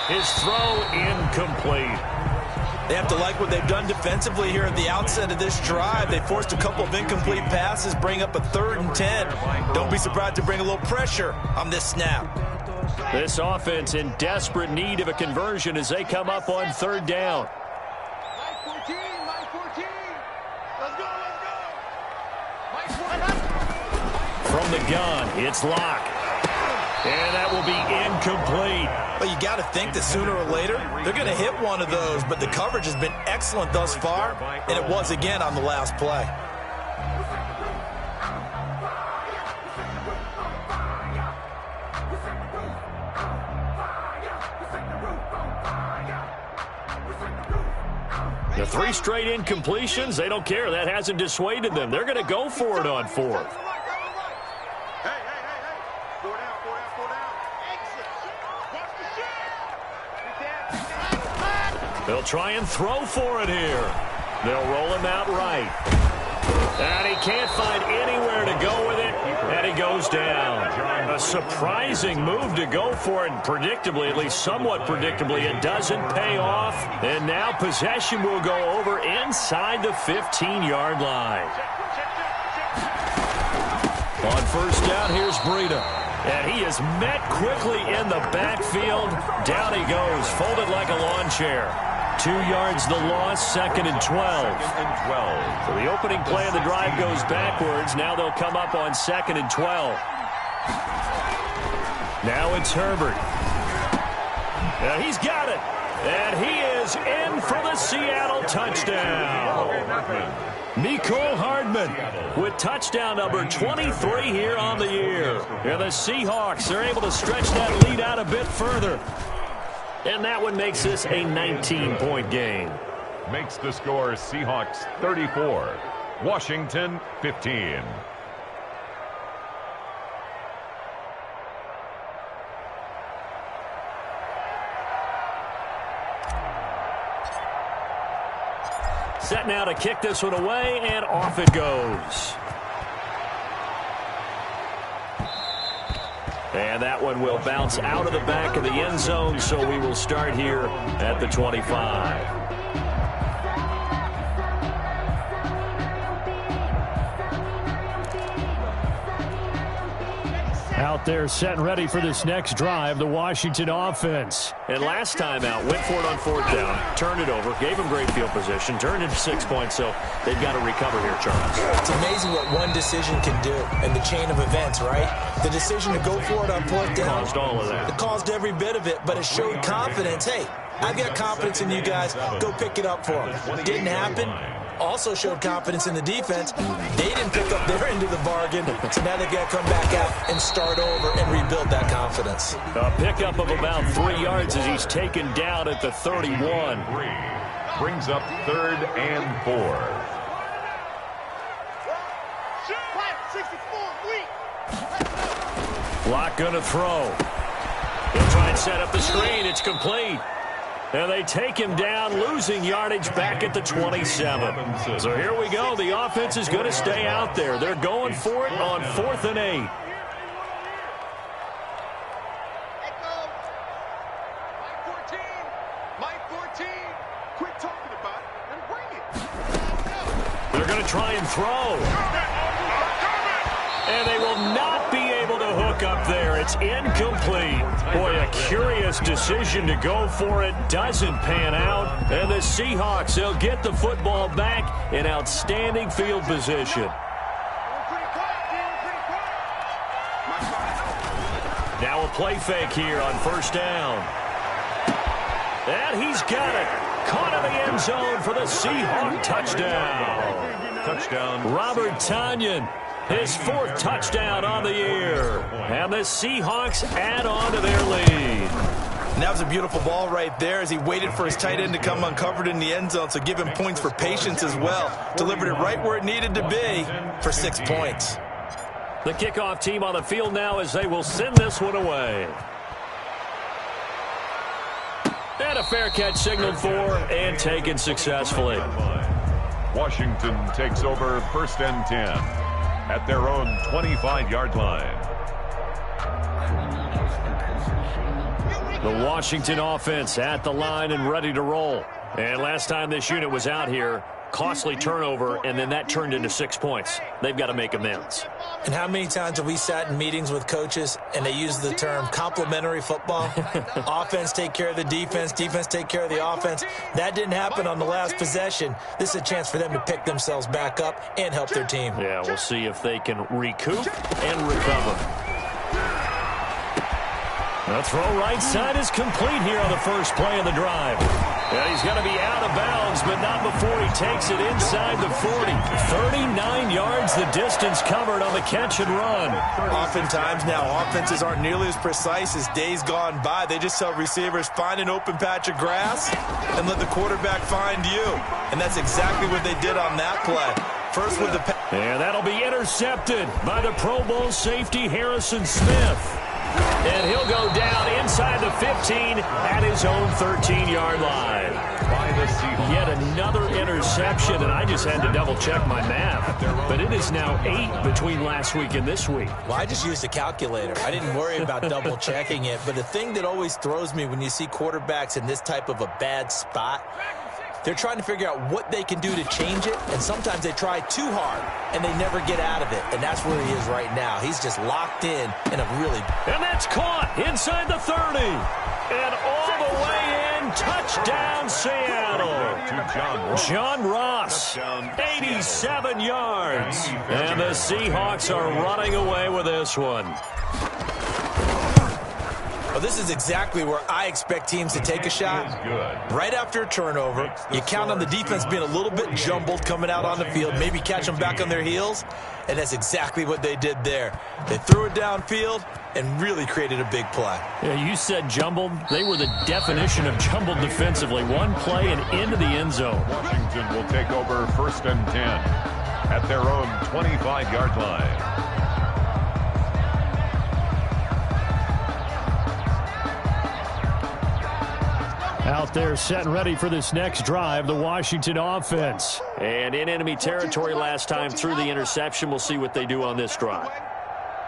His throw incomplete. They have to like what they've done defensively here at the outset of this drive. They forced a couple of incomplete passes, bring up a 3rd and 10. Don't be surprised to bring a little pressure on this snap. This offense in desperate need of a conversion as they come up on 3rd down. Mike 14. Mike 14. Let's go. Let's go. Mike 14. From the gun, it's Locke. And that will be incomplete. Well, you got to think that sooner or later, they're going to hit one of those, but the coverage has been excellent thus far, and it was again on the last play. The 3 straight incompletions, they don't care. That hasn't dissuaded them. They're going to go for it on 4th. Hey. 4 down. Exit. Watch the shit. They'll try and throw for it here. They'll roll him out right. And he can't find anywhere to go with it, and he goes down. A surprising move to go for it, and predictably, at least somewhat predictably, it doesn't pay off. And now possession will go over inside the 15-yard line. On 1st down, here's Breida. And he is met quickly in the backfield. Down he goes, folded like a lawn chair. 2 yards the loss, 2nd and 12. So the opening play of the drive goes backwards. Now they'll come up on 2nd and 12. Now it's Herbert. And he's got it. And he is in for the Seattle touchdown. Mecole Hardman with touchdown number 23 here on the year. And the Seahawks are able to stretch that lead out a bit further. And that one makes this a 19-point game. Makes the score Seahawks 34, Washington 15. Set now to kick this one away, and off it goes. And that one will bounce out of the back of the end zone, so we will start here at the 25. Out there set and ready for this next drive, the Washington offense. And last time out, went for it on 4th down, turned it over, gave them great field position, turned into 6 points, so they've got to recover here, Charles. It's amazing what one decision can do in the chain of events, right? The decision to go for it on 4th down. Caused all of that. It caused every bit of it, but it showed confidence. Hey, I've got confidence in you guys. Go pick it up for them. Didn't happen. Also showed confidence in the defense. They didn't pick up their end of the bargain, so now they've got to come back out and start over and rebuild that confidence. A pickup of about 3 yards as he's taken down at the 31. Brings up 3rd and 4. Lock gonna throw. He'll try and set up the screen. It's complete. And they take him down, losing yardage back at the 27. So here we go. The offense is going to stay out there. They're going for it on 4th and 8. They're going to try and throw. And they will not be able to hook up there. It's incomplete. Boy, a curious decision to go for it. Doesn't pan out. And the Seahawks, they'll get the football back in outstanding field position. Now a play fake here on 1st down. And he's got it. Caught in the end zone for the Seahawk touchdown. Touchdown. Robert Tonyan. His 4th touchdown on the year. And the Seahawks add on to their lead. And that was a beautiful ball right there as he waited for his tight end to come uncovered in the end zone, so give him points for patience as well. Delivered it right where it needed to be for 6 points. The kickoff team on the field now as they will send this one away. And a fair catch signaled for and taken successfully. Washington takes over 1st and 10 at their own 25-yard line. The Washington offense at the line and ready to roll. And last time this unit was out here, costly turnover, and then that turned into 6 points. They've got to make amends. And how many times have we sat in meetings with coaches and they use the term complementary football? Offense take care of the defense, defense take care of the offense. That didn't happen on the last possession. This is a chance for them to pick themselves back up and help their team. Yeah, we'll see if they can recoup and recover. The throw right side is complete here on the first play of the drive. And he's going to be out of bounds, but not before he takes it inside the 40. 39 yards the distance covered on the catch and run. Oftentimes now, offenses aren't nearly as precise as days gone by. They just tell receivers, find an open patch of grass and let the quarterback find you. And that's exactly what they did on that play. First with the pass. And that'll be intercepted by the Pro Bowl safety Harrison Smith. And he'll go down inside the 15 at his own 13-yard line. Yet another interception, and I just had to double-check my math. But it is now 8 between last week and this week. Well, I just used a calculator. I didn't worry about double-checking it. But the thing that always throws me when you see quarterbacks in this type of a bad spot, they're trying to figure out what they can do to change it, and sometimes they try too hard, and they never get out of it, and that's where he is right now. He's just locked in a really... And that's caught inside the 30, and all the way in, touchdown Seattle. John Ross, 87 yards, and the Seahawks are running away with this one. Well, this is exactly where I expect teams to take a shot. Right after a turnover, you count on the defense being a little bit jumbled coming out on the field, maybe catch them back on their heels, and that's exactly what they did there. They threw it downfield and really created a big play. Yeah, you said jumbled. They were the definition of jumbled defensively. One play and into the end zone. Washington will take over 1st and 10 at their own 25-yard line. out there set and ready for this next drive, the Washington offense. And in enemy territory last time through the interception. We'll see what they do on this drive.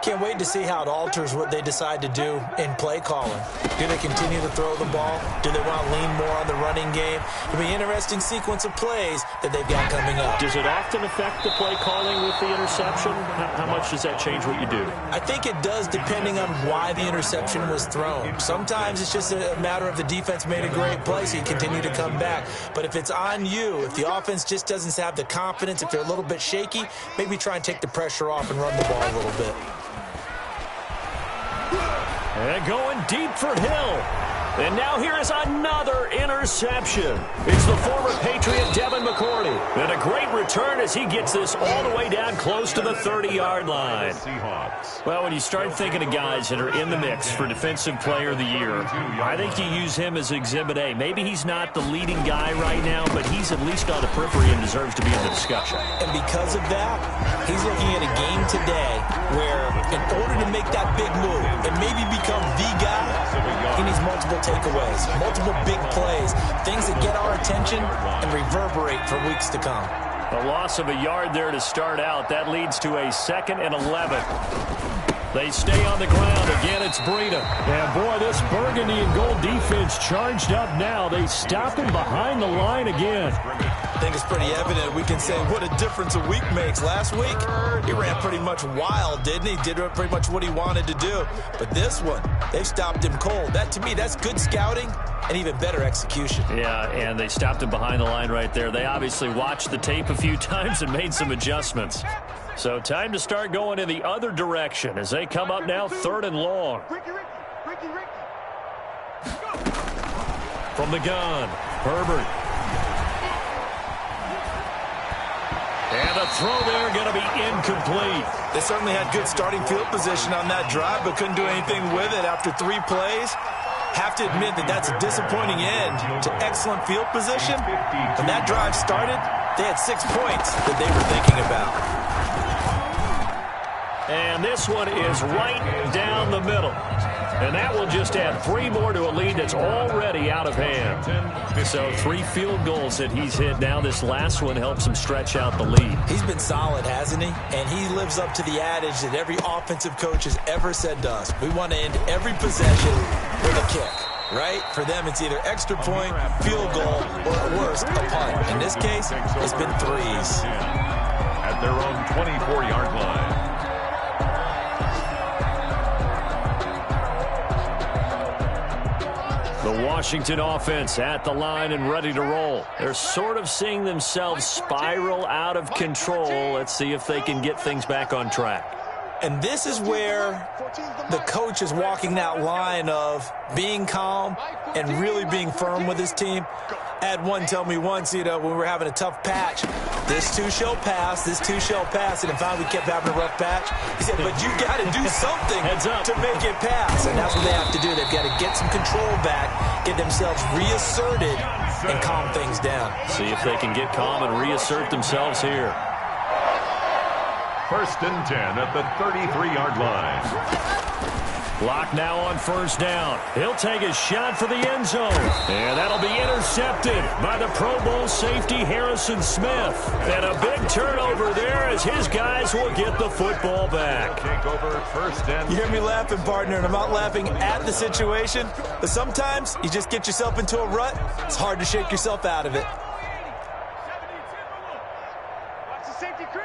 Can't wait to see how it alters what they decide to do in play calling. Do they continue to throw the ball? Do they want to lean more on the running game? It'll be an interesting sequence of plays that they've got coming up. Does it often affect the play calling with the interception? How much does that change what you do? I think it does, depending on why the interception was thrown. Sometimes it's just a matter of the defense made a great play, so you continue to come back. But if it's on you, if the offense just doesn't have the confidence, if they're a little bit shaky, maybe try and take the pressure off and run the ball a little bit. And going deep for Hill. And now here is another interception. It's the former Patriot Devin McCourty. And a great return as he gets this all the way down close to the 30-yard line. Well, when you start thinking of guys that are in the mix for Defensive Player of the Year, I think you use him as Exhibit A. Maybe he's not the leading guy right now, but he's at least on the periphery and deserves to be in the discussion. And because of that, he's looking at a game today where in order to make that big move and maybe become the guy, he needs multiple takeaways, multiple big plays, things that get our attention and reverberate for weeks to come. A loss of a yard there to start out. That leads to a 2nd and 11. They stay on the ground. Again, it's Breida. And, boy, this burgundy and gold defense charged up now. They stop him behind the line again. I think it's pretty evident. We can say what a difference a week makes. Last week, he ran pretty much wild, didn't he? Did pretty much what he wanted to do. But this one, they've stopped him cold. That, to me, that's good scouting and even better execution. Yeah, and they stopped him behind the line right there. They obviously watched the tape a few times and made some adjustments. So time to start going in the other direction as they come up now 3rd and long. From the gun, Herbert. And a throw there going to be incomplete. They certainly had good starting field position on that drive, but couldn't do anything with it after 3 plays. Have to admit that that's a disappointing end to excellent field position. When that drive started, they had 6 points that they were thinking about. And this one is right down the middle. And that will just add 3 more to a lead that's already out of hand. So 3 field goals that he's hit now. This last one helps him stretch out the lead. He's been solid, hasn't he? And he lives up to the adage that every offensive coach has ever said to us. We want to end every possession with a kick, right? For them, it's either extra point, field goal, or at worst, a punt. In this case, it's been 3s. At their own 24-yard line. The Washington offense at the line and ready to roll. They're sort of seeing themselves spiral out of control. Let's see if they can get things back on track. And this is where the coach is walking that line of being calm and really being firm with his team. I had one tell me once, when we were having a tough patch, this too shall pass, this too shall pass. And in fact, we kept having a rough patch. He said, but you got to do something to make it pass. And that's what they have to do. They've got to get some control back, get themselves reasserted, and calm things down. See if they can get calm and reassert themselves here. 1st and 10 at the 33-yard line. Clock now on 1st down. He'll take a shot for the end zone. And that'll be intercepted by the Pro Bowl safety Harrison Smith. And a big turnover there as his guys will get the football back. Take over 1st and... You hear me laughing, partner, and I'm not laughing at the situation. But sometimes you just get yourself into a rut. It's hard to shake yourself out of it. Watch the safety creep.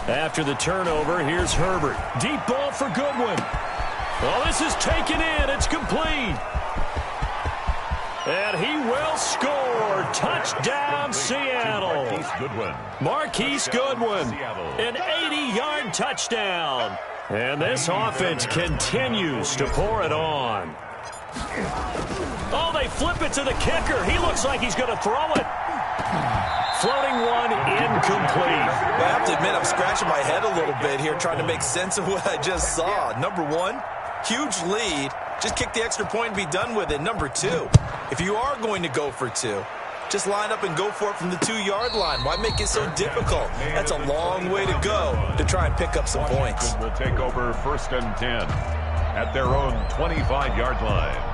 After the turnover, here's Herbert. Deep ball for Goodwin. Well, this is taken in. It's complete. And he will score. Touchdown, Seattle. Marquise Goodwin. An 80-yard touchdown. And this offense continues to pour it on. Oh, they flip it to the kicker. He looks like he's going to throw it. Floating one, incomplete. Well, I have to admit, I'm scratching my head a little bit here trying to make sense of what I just saw. Number 1, huge lead. Just kick the extra point and be done with it. Number 2, if you are going to go for 2, just line up and go for it from the 2-yard line. Why make it so difficult? That's a long way to go to try and pick up some points. We'll take over 1st and 10. at their own 25-yard line.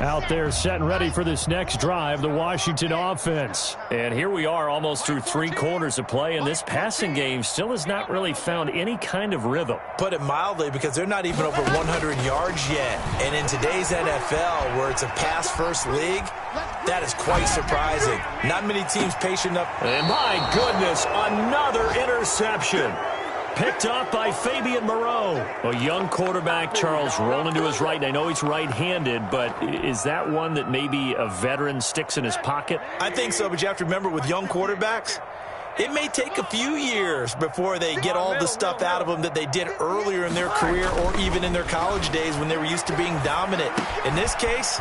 Out there set and ready for this next drive, the Washington offense. And here we are almost through 3 quarters of play, and this passing game still has not really found any kind of rhythm. Put it mildly, because they're not even over 100 yards yet. And in today's NFL, where it's a pass-first league, that is quite surprising. Not many teams patient enough. And my goodness, another interception. Picked up by Fabian Moreau. A young quarterback, Charles, rolling to his right. And I know he's right-handed, but is that one that maybe a veteran sticks in his pocket? I think so, but you have to remember with young quarterbacks, it may take a few years before they get all the stuff out of them that they did earlier in their career or even in their college days when they were used to being dominant. In this case,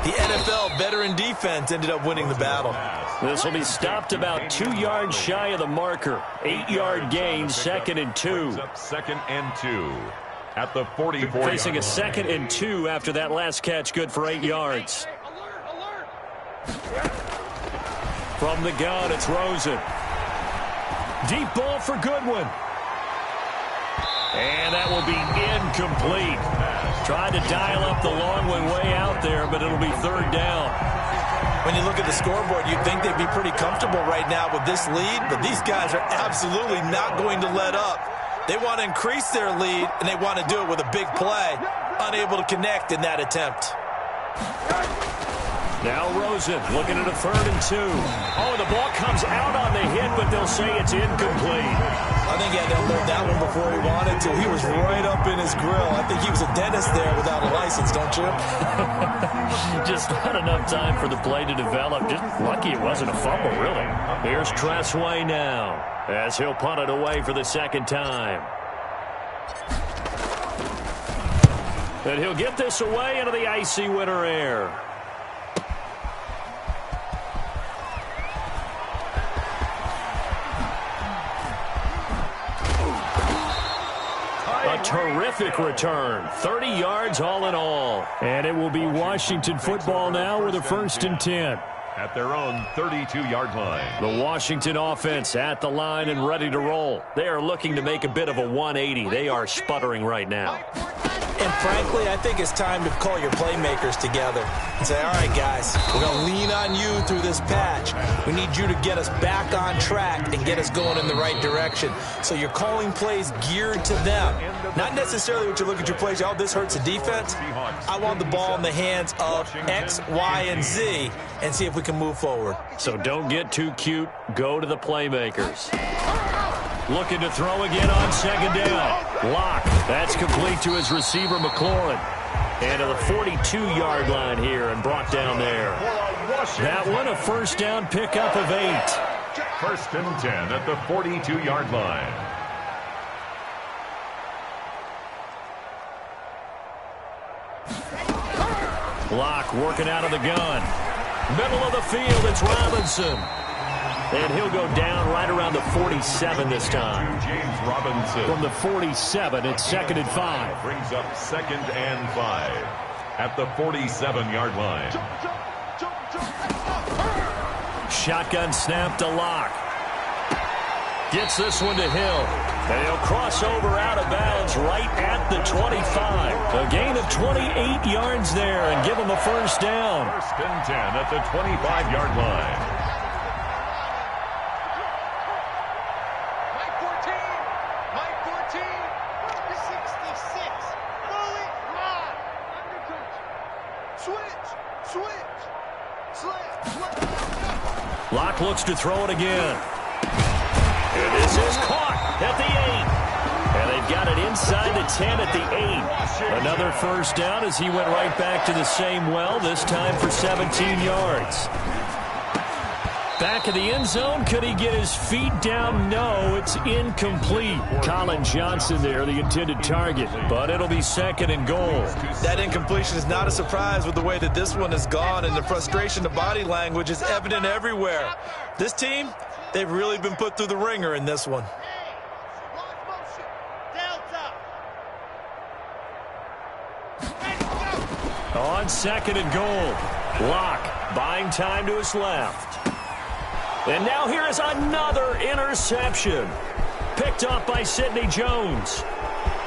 the NFL veteran defense ended up winning the battle. This will be stopped about 2 yards shy of the marker. 8-yard gain, 2nd and 2. Second and 2 at the 44. Facing a 2nd and 2 after that last catch, good for 8 yards. From the gun, it's Rosen. Deep ball for Goodwin. And that will be incomplete. Tried to dial up the long one way out there, but it'll be 3rd down. When you look at the scoreboard, you'd think they'd be pretty comfortable right now with this lead, but these guys are absolutely not going to let up. They want to increase their lead, and they want to do it with a big play. Unable to connect in that attempt. Now Rosen looking at a 3rd and 2. Oh, the ball comes out on the hit, but they'll say it's incomplete. I think he had to unload that one before he wanted to. He was right up in his grill. I think he was a dentist there without a license, don't you? Just not enough time for the play to develop. Just lucky it wasn't a fumble, really. Here's Tressway now as he'll punt it away for the 2nd time. And he'll get this away into the icy winter air. A terrific return. 30 yards all in all. And it will be Washington football now with a 1st and 10. At their own 32-yard line. The Washington offense at the line and ready to roll. They are looking to make a bit of a 180. They are sputtering right now. And frankly, I think it's time to call your playmakers together and say, all right, guys, we're going to lean on you through this patch. We need you to get us back on track and get us going in the right direction. So you're calling plays geared to them. Not necessarily what you look at your plays, oh, this hurts the defense. I want the ball in the hands of X, Y, and Z and see if we can move forward. So don't get too cute. Go to the playmakers. Looking to throw again on 2nd down. Lock. That's complete to his receiver, McLaurin. And to the 42-yard line here and brought down there. That one a 1st down pickup of 8. 1st and 10 at the 42-yard line. Lock working out of the gun. Middle of the field, it's Robinson. And he'll go down right around the 47 this time. James Robinson. From the 47, it's 2nd and 5. Brings up 2nd and 5 at the 47-yard line. Shotgun snap to Lock. Gets this one to Hill. And he'll cross over out of bounds right at the 25. A gain of 28 yards there and give him a 1st down. 1st and 10 at the 25-yard line. Lock looks to throw it again. And this is caught at the 8. And they've got it inside the 10 at the 8. Another first down as he went right back to the same well, this time for 17 yards. Back in the end zone, could he get his feet down? No, it's incomplete. Colin Johnson there, the intended target, but it'll be second and goal. That incompletion is not a surprise with the way that this one has gone, and the frustration, the body language is evident everywhere. This team, they've really been put through the ringer in this one. On second and goal, Locke buying time to his left. And now here is another interception. Picked off by Sidney Jones.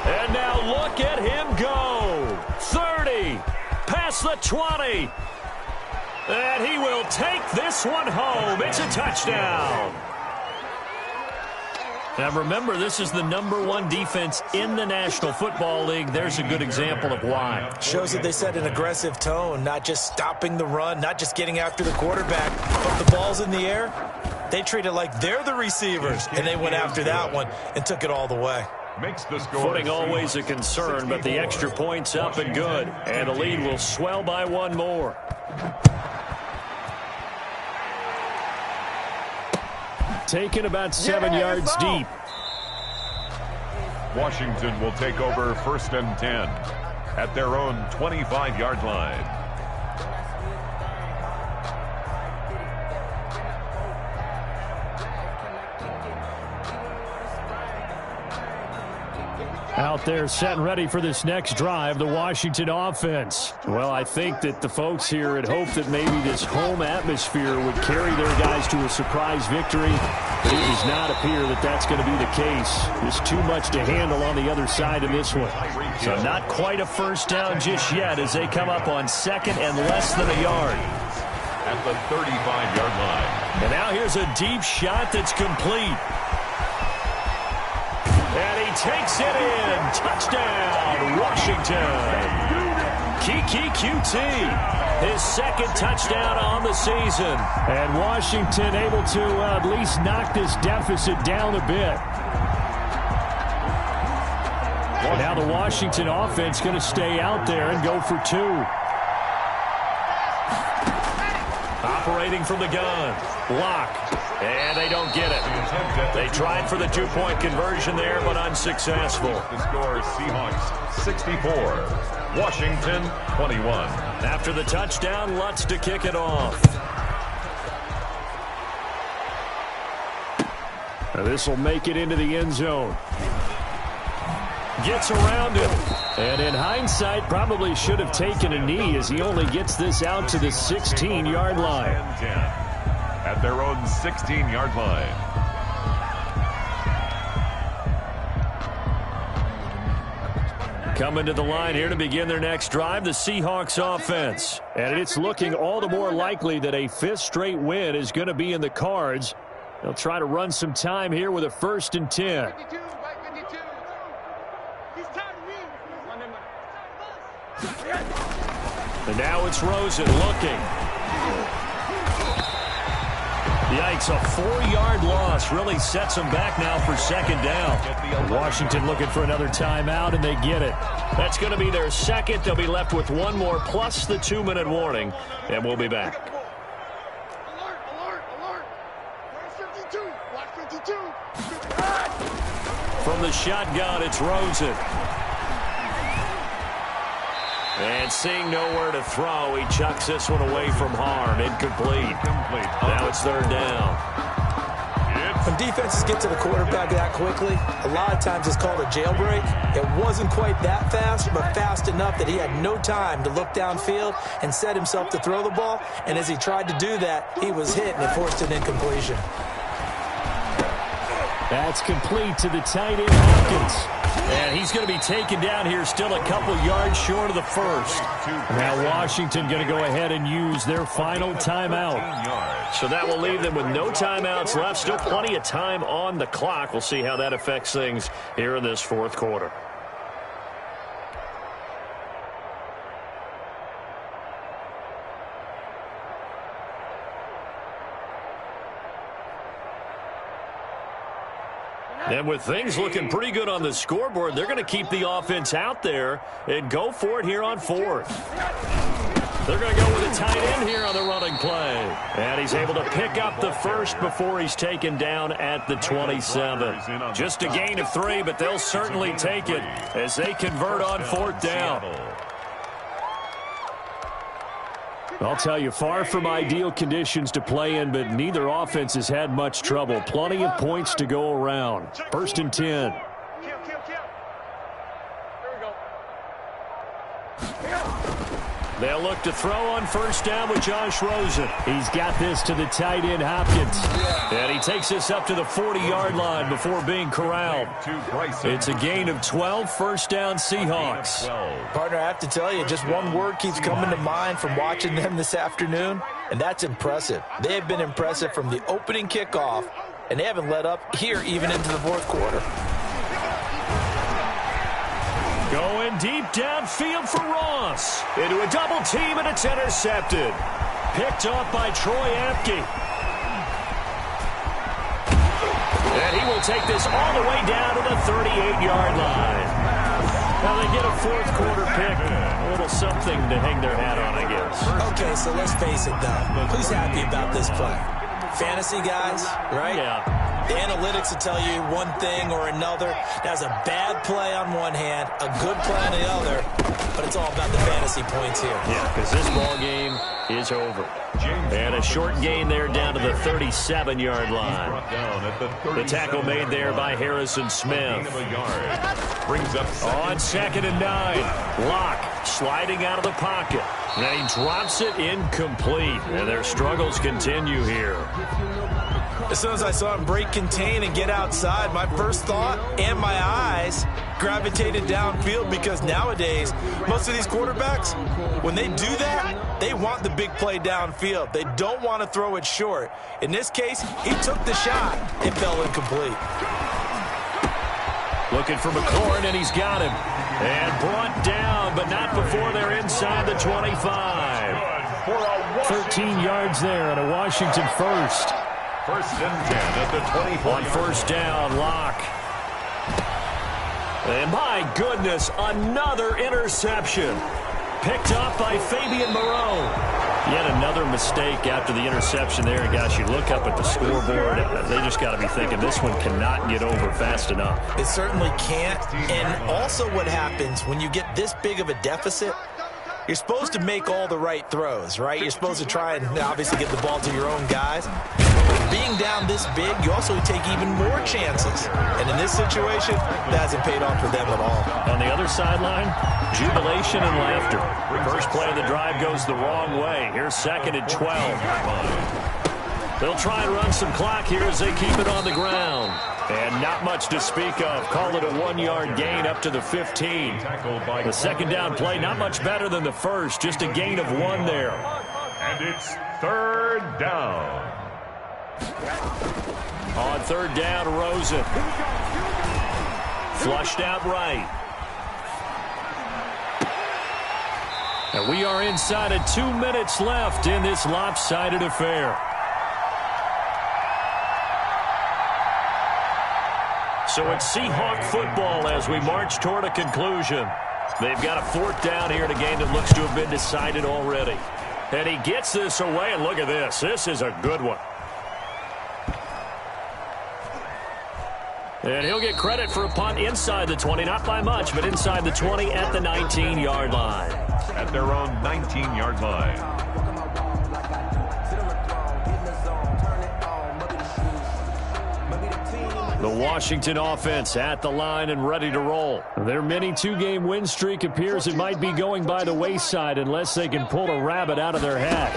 And now look at him go. 30, past the 20. And he will take this one home. It's a touchdown. Now remember, this is the #1 defense in the National Football League. There's a good example of why. Shows that they set an aggressive tone, not just stopping the run, not just getting after the quarterback, but the ball's in the air. They treat it like they're the receivers, and they went after that one and took it all the way. Makes the score. Footing always a concern, but the extra point's up and good. And the lead will swell by one more. Taken about 7 yards deep. Washington will take over 1st and 10 at their own 25-yard line. Out there set and ready for this next drive, the Washington offense. Well, I think that the folks here had hoped that maybe this home atmosphere would carry their guys to a surprise victory. But it does not appear that that's going to be the case. There's too much to handle on the other side of this one. So not quite a first down just yet as they come up on second and less than a yard. At the 35-yard line. And now here's a deep shot that's complete. And he takes it in. Touchdown, Washington. Kiki QT, his second touchdown on the season. And Washington able to at least knock this deficit down a bit. Now the Washington offense going to stay out there and go for 2. Operating from the gun. Locke. And they don't get it. They tried for the 2-point conversion there, but unsuccessful. The score, Seahawks 64, Washington 21. After the touchdown, Lutz to kick it off. Now this will make it into the end zone. Gets around him. And in hindsight, probably should have taken a knee as he only gets this out to the 16-yard line. At their own 16-yard line. Coming to the line here to begin their next drive, the Seahawks offense. And it's looking all the more likely that a 5th straight win is going to be in the cards. They'll try to run some time here with a 1st and 10. And now it's Rosen looking. Yikes, a 4-yard loss really sets them back now for second down. Washington looking for another timeout, and they get it. That's going to be their second. They'll be left with one more plus the 2-minute warning, and we'll be back. Alert, alert, alert. Where's 52? Watch 52. From the shotgun, it's Rosen. And seeing nowhere to throw, he chucks this one away from harm. Incomplete. Now it's 3rd down. When defenses get to the quarterback that quickly, a lot of times it's called a jailbreak. It wasn't quite that fast, but fast enough that he had no time to look downfield and set himself to throw the ball. And as he tried to do that, he was hit and it forced an incompletion. That's complete to the tight end, Hopkins. And he's going to be taken down here still a couple yards short of the first. Now Washington going to go ahead and use their final timeout. So that will leave them with no timeouts left. Still plenty of time on the clock. We'll see how that affects things here in this 4th quarter. And with things looking pretty good on the scoreboard, they're going to keep the offense out there and go for it here on 4th. They're going to go with a tight end here on the running play. And he's able to pick up the first before he's taken down at the 27. Just a gain of 3, but they'll certainly take it as they convert on 4th down. I'll tell you, far from ideal conditions to play in, but neither offense has had much trouble. Plenty of points to go around. 1st and 10. They'll look to throw on 1st down with Josh Rosen. He's got this to the tight end, Hopkins. And he takes this up to the 40-yard line before being corralled. It's a gain of 12, 1st down Seahawks. Partner, I have to tell you, just one word keeps coming to mind from watching them this afternoon, and that's impressive. They have been impressive from the opening kickoff, and they haven't let up here even into the 4th quarter. Going deep downfield for Ross. Into a double team, and it's intercepted. Picked off by Troy Apke. And he will take this all the way down to the 38-yard line. Now they get a 4th quarter pick. A little something to hang their hat on, I guess. Okay, so let's face it, though. Who's happy about this play? Fantasy guys, right? Yeah. The analytics will tell you one thing or another. That's a bad play on one hand, a good play on the other, but it's all about the fantasy points here. Yeah, because this ball game is over. And a short gain there down to the 37-yard line. The tackle made there by Harrison Smith. On 2nd and 9, Locke sliding out of the pocket. Then he drops it incomplete. And their struggles continue here. As soon as I saw him break contain and get outside, my first thought and my eyes gravitated downfield, because nowadays, most of these quarterbacks, when they do that, they want the big play downfield. They don't want to throw it short. In this case, he took the shot. It fell incomplete. Looking for McLaurin, and he's got him. And brought down, but not before they're inside the 25. 13 yards there and a Washington first. 1st and 10 at the 24. On 1st down, Locke. And my goodness, another interception. Picked up by Fabian Moreau. Yet another mistake after the interception there. And gosh, you look up at the scoreboard, they just got to be thinking this one cannot get over fast enough. It certainly can't. And also what happens when you get this big of a deficit, you're supposed to make all the right throws, right? You're supposed to try and obviously get the ball to your own guys. Being down this big, you also take even more chances. And in this situation, that hasn't paid off for them at all. On the other sideline, jubilation and laughter. First play of the drive goes the wrong way. Here's 2nd and 12. They'll try and run some clock here as they keep it on the ground. And not much to speak of. Call it a 1-yard gain up to the 15. The 2nd down play, not much better than the first. Just a gain of 1 there. And it's 3rd down. On 3rd down, Rosen. Flushed out right. And we are inside of 2 minutes left in this lopsided affair. So it's Seahawk football as we march toward a conclusion. They've got a 4th down here in a game that looks to have been decided already. And he gets this away, and look at this. This is a good one. And he'll get credit for a punt inside the 20, not by much, but inside the 20 at the 19-yard line. At their own 19-yard line. The Washington offense at the line and ready to roll. Their mini 2-game win streak appears it might be going by the wayside unless they can pull a rabbit out of their hat.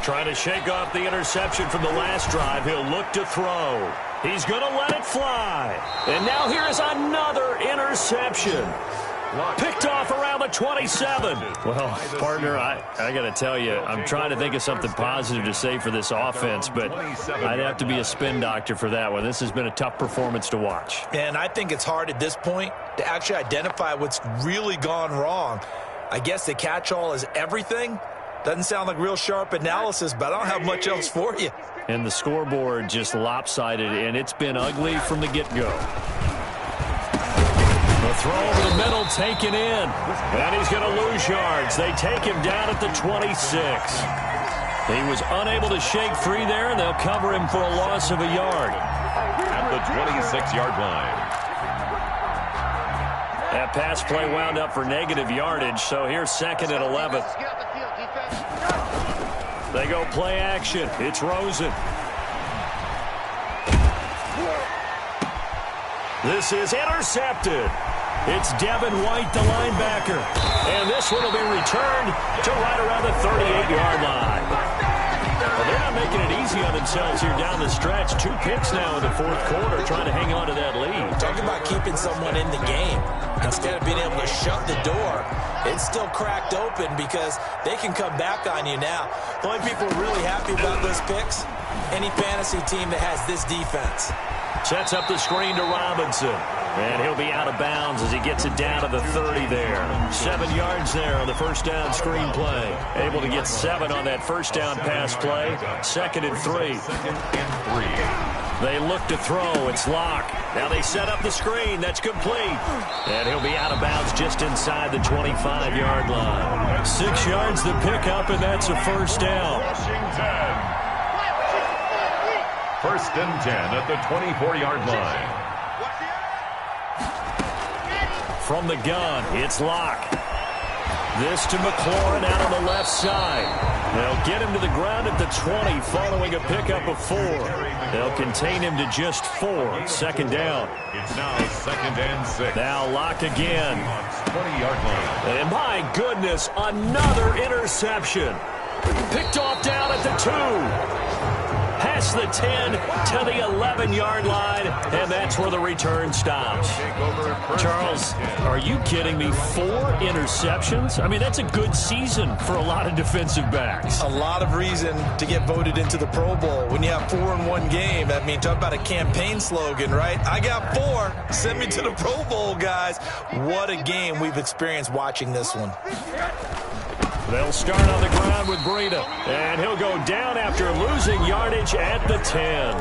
Trying to shake off the interception from the last drive. He'll look to throw. He's going to let it fly. And now here is another interception. Picked off around the 27. Well, partner, I got to tell you, I'm trying to think of something positive to say for this offense, but I'd have to be a spin doctor for that one. This has been a tough performance to watch. And I think it's hard at this point to actually identify what's really gone wrong. I guess the catch-all is everything, Doesn't sound like real sharp analysis, but I don't have much else for you. And the scoreboard just lopsided, and it's been ugly from the get-go. The throw over the middle taken in, and he's going to lose yards. They take him down at the 26. He was unable to shake free there, and they'll cover him for a loss of a yard. At the 26-yard line. That pass play wound up for negative yardage, so here's 2nd and 11. They go play action. It's Rosen. This is intercepted. It's Devin White, the linebacker. And this one will be returned to right around the 38-yard line. Well, they're not making it easy on themselves here down the stretch. 2 picks now in the 4th quarter, trying to hang on to that lead. Talk about keeping someone in the game. Instead of being able to shut the door, it's still cracked open because they can come back on you now. The only people really happy about those picks, any fantasy team that has this defense. Sets up the screen to Robinson. And he'll be out of bounds as he gets it down to the 30 there. 7 yards there on the first down screen play. Able to get 7 on that first down pass play. 2nd and 3. They look to throw. It's Locke. Now they set up the screen. That's complete. And he'll be out of bounds just inside the 25-yard line. 6 yards to pick up, and that's a first down. Washington. 1st and 10 at the 24-yard line. From the gun, it's Locke. This to McLaurin out on the left side. They'll get him to the ground at the 20 following a pickup of 4. They'll contain him to just 4. 2nd down. It's now 2nd and 6. Now Locke again. 20-yard line. And my goodness, another interception. Picked off down at the 2. Past the 10 to the 11-yard line, and that's where the return stops. Charles, are you kidding me? 4 interceptions? I mean, that's a good season for a lot of defensive backs. A lot of reason to get voted into the Pro Bowl. When you have 4 in one game, I mean, talk about a campaign slogan, right? I got 4. Send me to the Pro Bowl, guys. What a game we've experienced watching this one. They'll start on the ground with Breida, and he'll go down after losing yardage at the 10.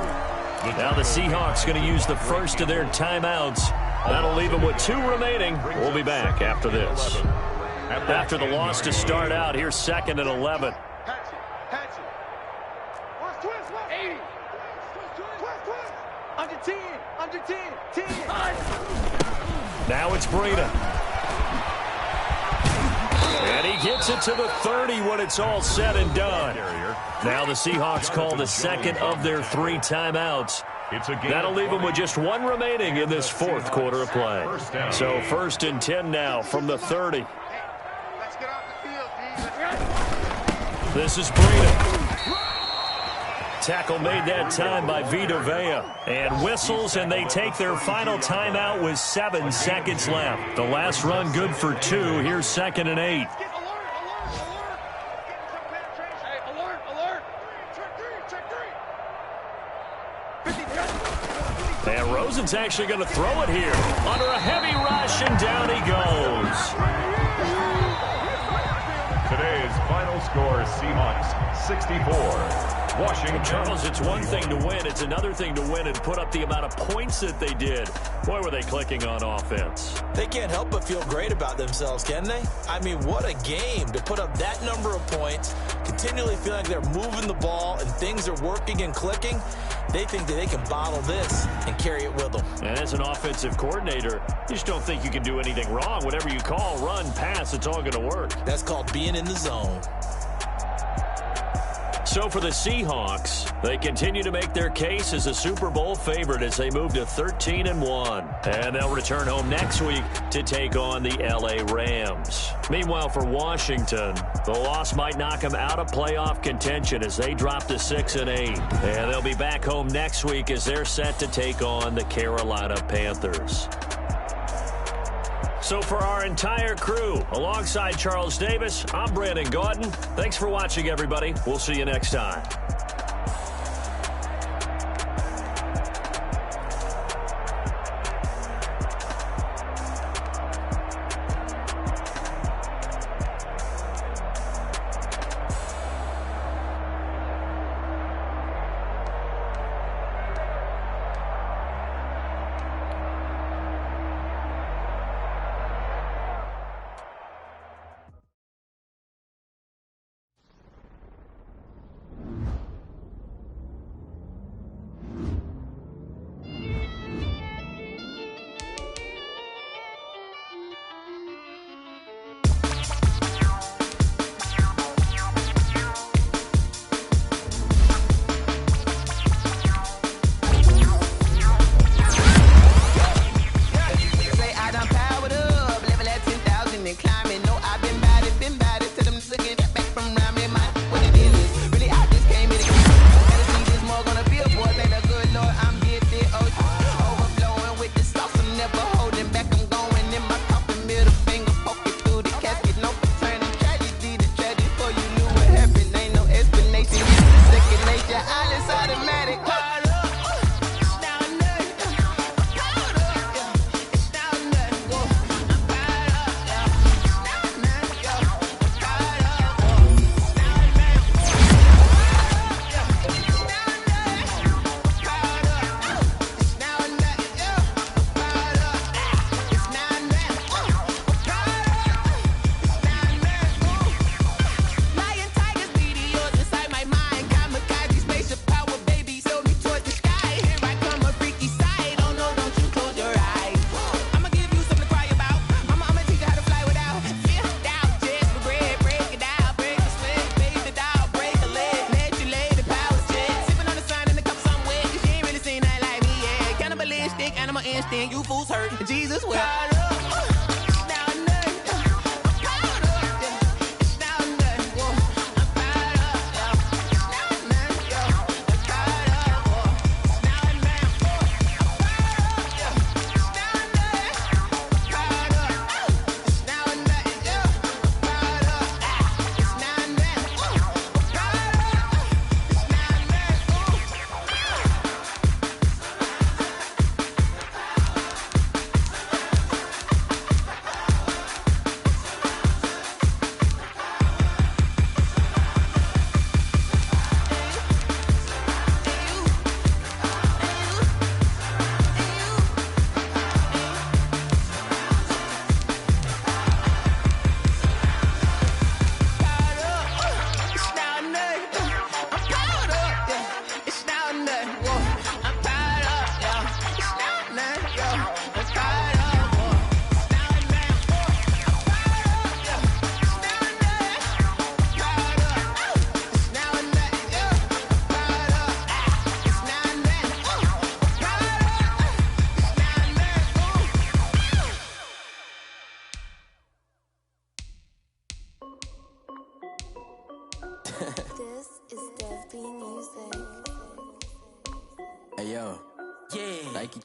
Now the Seahawks going to use the first of their timeouts. That'll leave them with 2 remaining. We'll be back after this. After the loss to start out, here's 2nd and 11. Under 10, under 10, 10. Now it's Breida. And he gets it to the 30 when it's all said and done. Now the Seahawks call the 2nd of their 3 timeouts. That'll leave them with just 1 remaining in this 4th quarter of play. So 1st and 10 now from the 30. This is Breida. Tackle made that time by Vita Vea. And whistles, and they take their final timeout with 7 seconds left. The last run good for 2. Here's 2nd and 8. And Rosen's actually going to throw it here. Under a heavy rush, and down he goes. Today's final score, Seahawks 64. Washington. Charles, it's one thing to win. It's another thing to win and put up the amount of points that they did. Boy, were they clicking on offense. They can't help but feel great about themselves, can they? I mean, what a game to put up that number of points, continually feel like they're moving the ball and things are working and clicking. They think that they can bottle this and carry it with them. And as an offensive coordinator, you just don't think you can do anything wrong. Whatever you call, run, pass, it's all going to work. That's called being in the zone. So for the Seahawks, they continue to make their case as a Super Bowl favorite as they move to 13-1. And they'll return home next week to take on the L.A. Rams. Meanwhile, for Washington, the loss might knock them out of playoff contention as they drop to 6-8. And they'll be back home next week as they're set to take on the Carolina Panthers. So for our entire crew, alongside Charles Davis, I'm Brandon Gaudin. Thanks for watching, everybody. We'll see you next time. saying you fools hurt. Jesus will. This is Dev B Music. Hey yo, Yeah. Nike